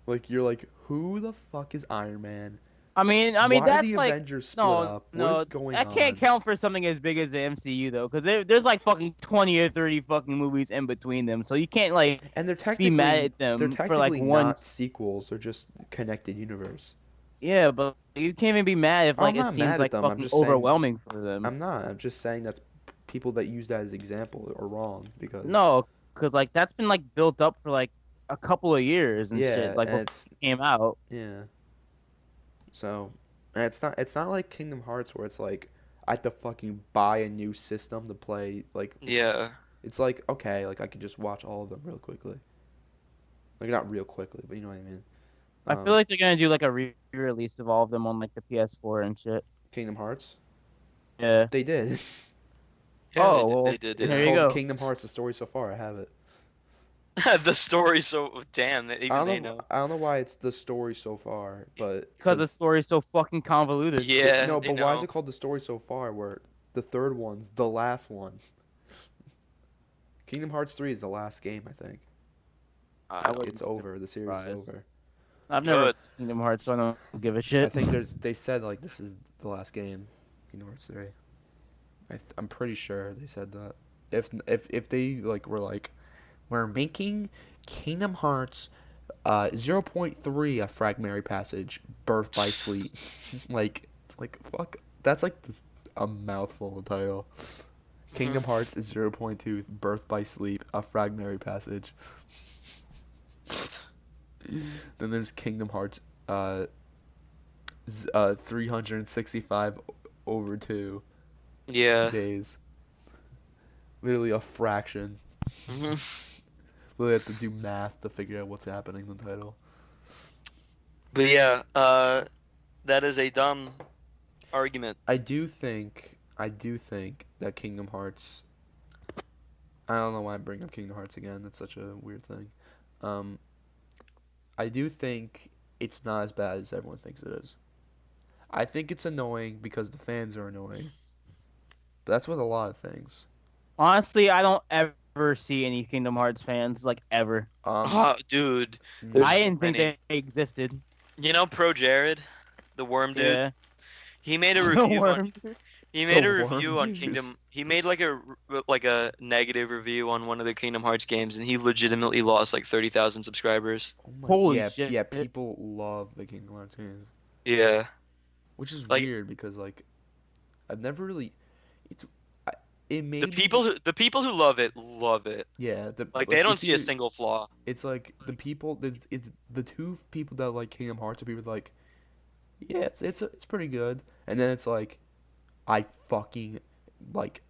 Like you're like, who the fuck is Iron Man? I mean Why that's the like Avengers split no, up? What no, is going that on? can't count for something as big as the MCU though, because there's like fucking 20 or 30 fucking movies in between them, so you can't like And they're technically mad at them they're for, technically like, one- not sequels. They're just connected universe. yeah, but you can't even be mad if like I'm it not seems mad at like them, I'm fucking just saying- overwhelming for them. I'm not. I'm just saying that's people that use that as example are wrong because No, because like that's been like built up for like a couple of years and yeah, shit, like and before it's it came out. yeah. So, and it's not like Kingdom Hearts where it's like I have to fucking buy a new system to play. Like Yeah. it's like okay, like I could just watch all of them real quickly. Like not real quickly, but you know what I mean. I feel like they're gonna do like a re-release of all of them on like the PS4 and shit. Kingdom Hearts. Yeah. They did. Yeah, Oh, they did, well, they did. It's There you called go. Kingdom Hearts: The Story So Far. I have it. The story, so damn, that even they know. I don't know why it's the story so far, but Because the story's so fucking convoluted. Yeah, no, they but why is know. it called the story so far? Where the third one's the last one. Kingdom Hearts 3 is the last game, I think. I would- It's over. The series is surprised. over. I've never Good. played Kingdom Hearts, so I don't give a shit. I think they said like this is the last game. Kingdom Hearts 3. I'm pretty sure they said that. If they like were like, we're making Kingdom Hearts 0.3 a fragmentary passage, birth by sleep. like fuck. That's like this a mouthful of title. Kingdom Hearts is 0.2 birth by sleep, a fragmentary passage. Then there's Kingdom Hearts 365 over 2 Yeah. days. Literally a fraction. Literally have to do math to figure out what's happening in the title. But yeah, that is a dumb argument. I do think that Kingdom Hearts. I don't know why I bring up Kingdom Hearts again. That's such a weird thing. I do think it's not as bad as everyone thinks it is. I think it's annoying because the fans are annoying. But that's with a lot of things. Honestly, I don't ever see any Kingdom Hearts fans, like, ever. Oh, dude. There's I didn't think many. they existed. You know Pro Jared, the worm dude? Yeah. He made a The review on worm. he made The a worm review on dude. Kingdom. He made like a negative review on one of the Kingdom Hearts games, and he legitimately lost like 30,000 subscribers. Oh my, Holy yeah, shit. yeah, people love the Kingdom Hearts games, Yeah. which is Like- weird because like I've never really it made The people who love it love it. yeah, Like they don't it's see a either- single flaw. It's like the people it's the two people that like Kingdom Hearts are people like yeah, it's pretty good. And then it's like I fucking like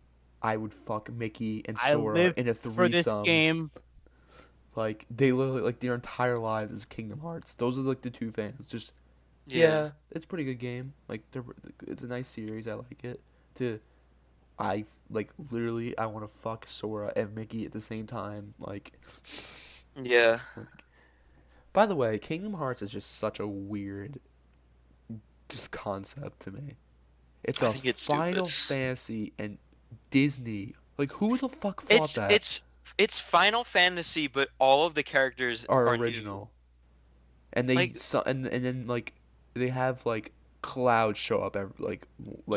I would fuck Mickey and I Sora live in a for this threesome. game. Like they literally like their entire lives is Kingdom Hearts. Those are like the two fans. Just yeah, it's a pretty good game. Like it's a nice series. I like it. I like literally I want to fuck Sora and Mickey at the same time. Like Yeah. by the way, Kingdom Hearts is just such a weird just concept to me. It's I a think it's Final stupid. Fantasy and Disney. Like who the fuck thought that It's Final Fantasy, but all of the characters are new. original? And they Like- and then like they have like Cloud show up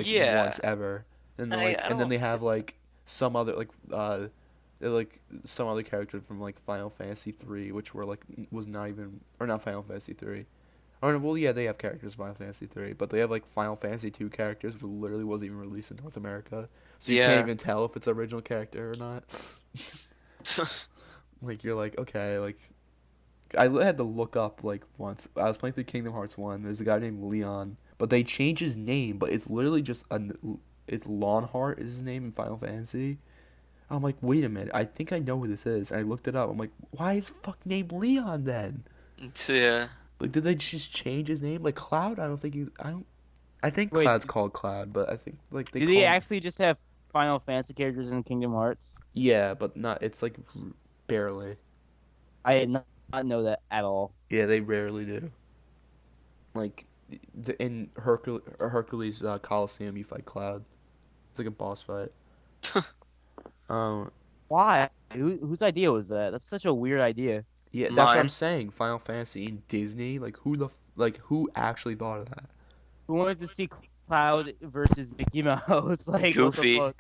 Yeah. once ever. And then, I and then don't- they have like some other they're, like some other characters from like Final Fantasy 3 which were like was not even or not Final Fantasy 3. Or well yeah, they have characters in Final Fantasy 3, but they have like Final Fantasy 2 characters which literally wasn't even released in North America. So you Yeah. can't even tell if it's an original character or not. Like you're like, okay, like I had to look up like once. I was playing through Kingdom Hearts 1. There's a guy named Leon, but they changed his name, but it's literally just it's Lonheart is his name in Final Fantasy. I'm like, wait a minute, I think I know who this is. And I looked it up. I'm like, why is the fuck named Leon then? Yeah. Like, did they just change his name? Like Cloud? I don't think he. I think Wait, Cloud's called Cloud, but I think like they. Do call they him- actually just have Final Fantasy characters in Kingdom Hearts? Yeah, but not. It's like barely. I did not know that at all. Yeah, they rarely do. Like, in Hercules Coliseum, you fight Cloud. It's like a boss fight. Why? Whose idea was that? That's such a weird idea. Yeah, that's what I'm Mine. saying. Final Fantasy and Disney, like who actually thought of that? Who wanted to see Cloud versus Mickey Mouse? Like, Goofy. what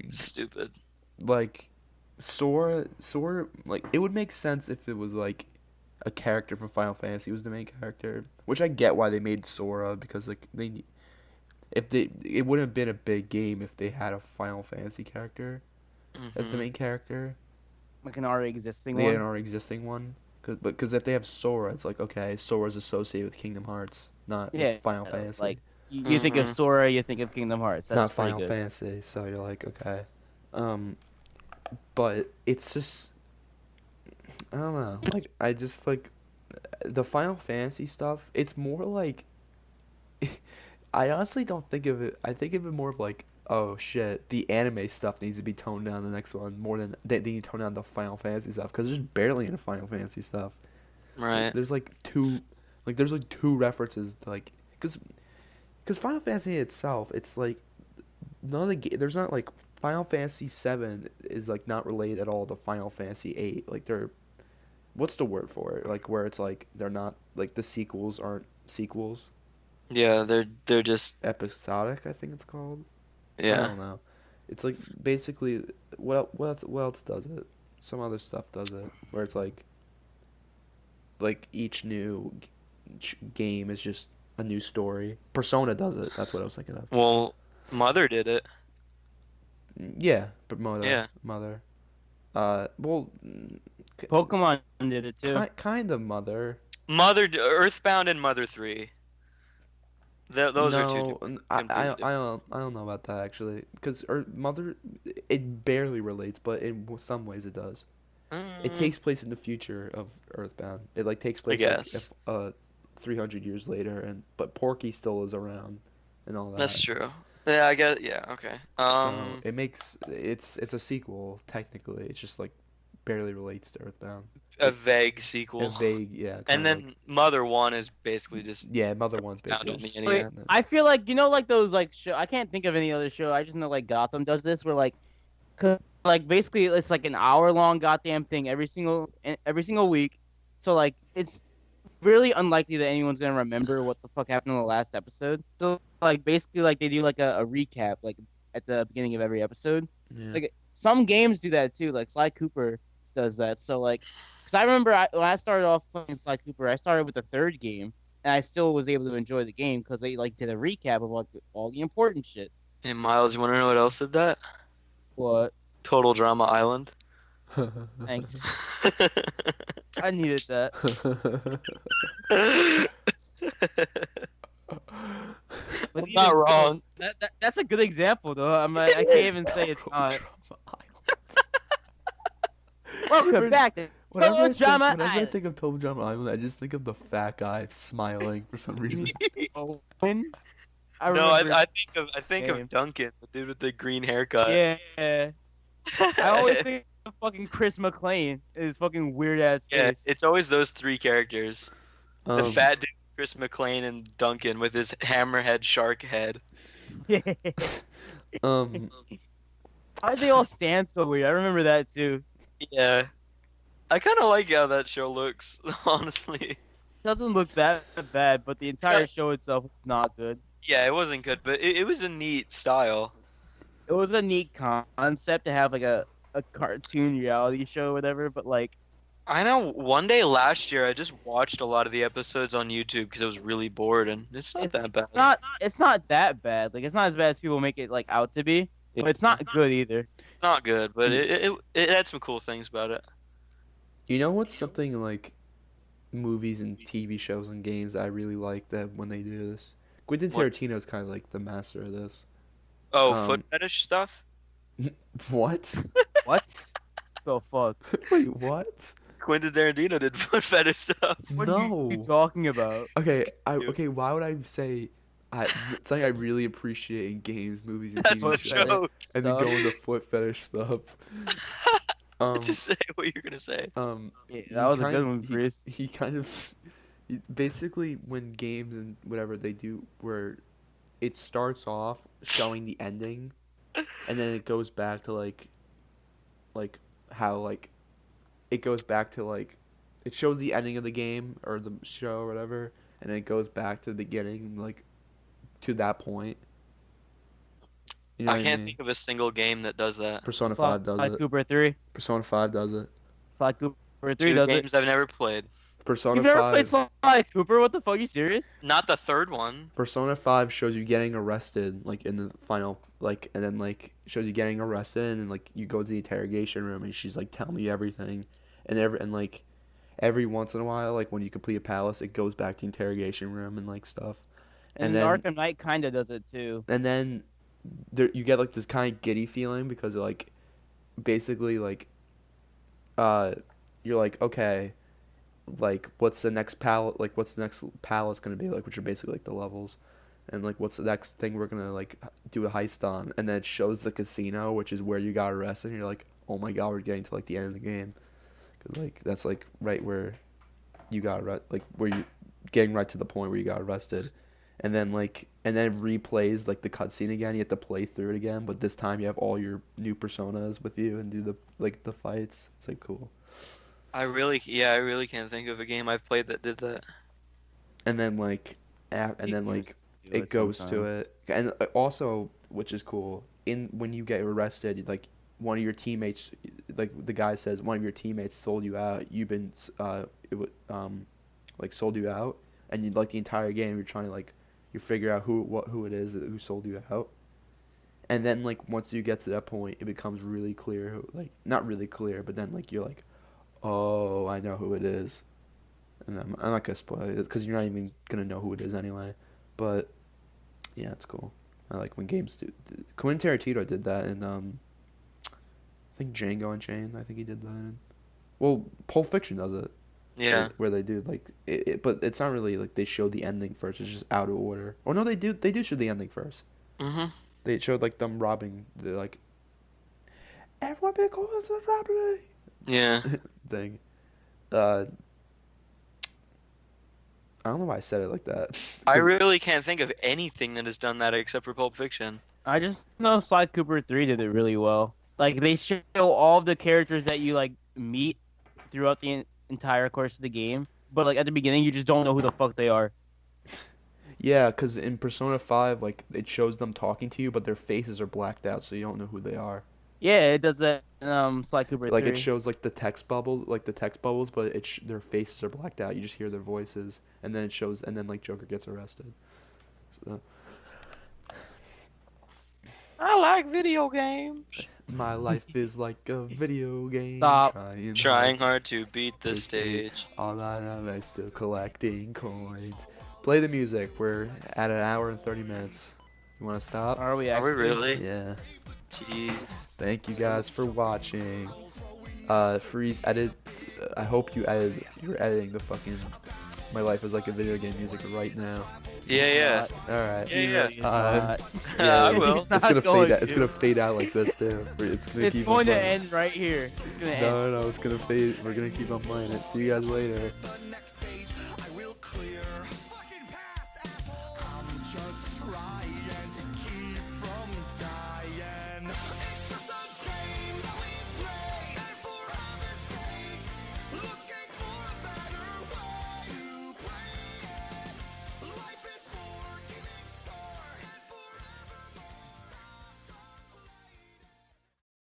Stupid. Like, Sora, like it would make sense if it was like a character from Final Fantasy was the main character, which I get why they made Sora because like it wouldn't have been a big game if they had a Final Fantasy character as the Mhm. main character. the fuck? Like an already existing They had one? an already existing one. Because if they have Sora, it's like, okay, Sora's associated with Kingdom Hearts, not with Yeah, Final Fantasy. like, you think of Mhm. Sora, you think of Kingdom Hearts. That's not pretty Final good. Fantasy, so you're like, okay. But it's just, I don't know. Like, I just, like, the Final Fantasy stuff, it's more like, I honestly don't think of it, I think of it more of like, oh shit, the anime stuff needs to be toned down the next one more than they need to tone down the Final Fantasy stuff because there's barely any Final Fantasy stuff. Right. There's like two references to like because Final Fantasy itself, it's like none of the there's not like Final Fantasy 7 is like not related at all to Final Fantasy 8. Like they're what's the word for it? Like where it's like they're not like the sequels aren't sequels. Yeah, they're just Episodic, I think it's called. I yeah. don't know. It's like basically what else does it? Some other stuff does it where it's like like each new game is just a new story. Persona does it. That's what I was thinking of. Well, Mother did it. Yeah, but Yeah. Mother. Well, Pokemon did it too. kind of Mother. Earthbound and Mother 3. Those are two No, different, I completely different. I don't know about that actually, because Mother, it barely relates, but in some ways it does. It takes place in the future of Earthbound. It like takes place like guess. if 300 years later, and but Porky still is around, and all that. That's true. Yeah, I guess. Yeah, okay. So it makes it's a sequel technically. It's just like barely relates to Earthbound. A vague A sequel. vague, yeah. And kinda then Mother 1 is basically just yeah, Mother One's Earthbound basically on the just- NES. I feel like like those like show. I can't think of any other show. I just know like Gotham does this, where like, like basically it's like an hour-long goddamn thing every single week. So like it's really unlikely that anyone's gonna remember what the fuck happened in the last episode. So like basically like they do like a recap like at the beginning of every episode. Yeah. Like some games do that too. Like Sly Cooper does that. So like, because I remember when I started off playing Sly Cooper, I started with the third game, and I still was able to enjoy the game because they like did a recap of like all the important shit. Hey, Miles, you want to know what else did that? What? Total Drama Island. Thanks. I needed that. But I'm not even still, wrong. That's a good example though. I can't even say it's not. Welcome back to Total Drama Whenever I Island. think of Total Drama Island, I just think of the fat guy smiling for some reason. When? No, remember- I think Game. of Duncan, the dude with the green haircut. Yeah. I always think of fucking Chris McClane. His fucking weird ass Yeah, face. it's always those three characters. The Um, fat dude, Chris McClane, and Duncan with his hammerhead shark head. um, Why do they all stand so weird? I remember that too. Yeah. I kind of like how that show looks, honestly. Doesn't look that bad, but the entire show itself is not good. Yeah, it wasn't good, but it was a neat style. It was a neat concept to have like a cartoon reality show or whatever, but like I know one day last year I just watched a lot of the episodes on YouTube because I was really bored, and it's not that bad. it's not that bad. Like it's not as bad as people make it like out to be, but it's not good either. It's not good, but it had some cool things about it. you know what's something like movies and TV shows and games that I really like that when they do this? Quentin What? Tarantino's kind of like the master of this. Oh, foot fetish stuff? What? What the fuck? Wait, what? Quentin Tarantino did foot fetish stuff. What No. are you talking about? Okay, You. okay. Why would I say something I really appreciate in games, movies, and That's TV a shows, joke. and then stuff. go into foot fetish stuff? Just say what you're gonna say. Yeah, he that was a good kind- one, he- Chris. He kind of basically when games and whatever they do, where it starts off showing the ending, and then it goes back to like how like it goes back to like it shows the ending of the game or the show or whatever, and then it goes back to the beginning like to that point. You know I what can't mean? think of a single game that does that. Persona Sly 5 does it. Cooper 3. Persona 5 does it. Sly Cooper 3 Two does games I've never played. Persona You've never 5 played Sly Cooper? What the fuck? Are you serious? Not the third one. Persona 5 shows you getting arrested, like, in the final, like, and then, like, shows you getting arrested, and, like, you go to the interrogation room, and she's, like, telling me everything, and like, every once in a while, like, when you complete a palace, it goes back to the interrogation room and, like, stuff. And then, Arkham Knight kind of does it too. and then, there, you get, like, this kind of giddy feeling, because, like, basically, like, you're like, okay, like what's the next palace gonna be like, which are basically like the levels, and like what's the next thing we're gonna like do a heist on, and then it shows the casino, which is where you got arrested, and you're like, oh my god, we're getting to like the end of the game, because like that's like right where you got like where you getting right to the point where you got arrested, and then replays like the cutscene again. You have to play through it again, but this time you have all your new personas with you and do the fights. It's like cool. I really can't think of a game I've played that did that. And then like it goes to it, and also, which is cool, when you get arrested, like one of your teammates, like the guy says, one of your teammates sold you out. You've been like sold you out, and you like the entire game you're trying to like you figure out who it is who sold you out. And then like once you get to that point, it becomes really clear, like not really clear, but then like you're like, oh, I know who it is. And I'm not gonna spoil it because you're not even gonna know who it is anyway. But yeah, it's cool. I like when games do. Quentin Tarantino did that in I think Django Unchained. I think he did that. Well, Pulp Fiction does it. Yeah. Where they do like but it's not really like they show the ending first. It's just out of order. Oh no, they do show the ending first. Mhm. They showed like them robbing the like. Everyone be cool as a robbery. Yeah. Thing. I don't know why I said it like that. I really can't think of anything that has done that except for Pulp Fiction. I just know Sly Cooper 3 did it really well. Like they show all of the characters that you like meet throughout the entire course of the game, but like at the beginning you just don't know who the fuck they are. Yeah, because in Persona 5, like, it shows them talking to you, but their faces are blacked out, so you don't know who they are. Yeah, it does that in Sly Cooper Like, 3. it shows, like, the text bubbles, but their faces are blacked out. You just hear their voices, and then it shows, and then, like, Joker gets arrested. So, I like video games. my life is like a video game. Stop. Trying hard to beat the stage. All I know is still collecting coins. Play the music. We're at an hour and 30 minutes. You want to stop? Are we Are we actually? really? Yeah. Jeez. Thank you guys for watching. Freeze edit. I hope you're editing the fucking My Life is Like a Video Game music right now. Yeah. Alright. Yeah. Yeah, I will. It's gonna fade out. It's gonna fade out like this too. It's gonna It's keep going on to playing. end right here. It's gonna end. No, it's gonna fade. We're gonna keep on playing it. See you guys later.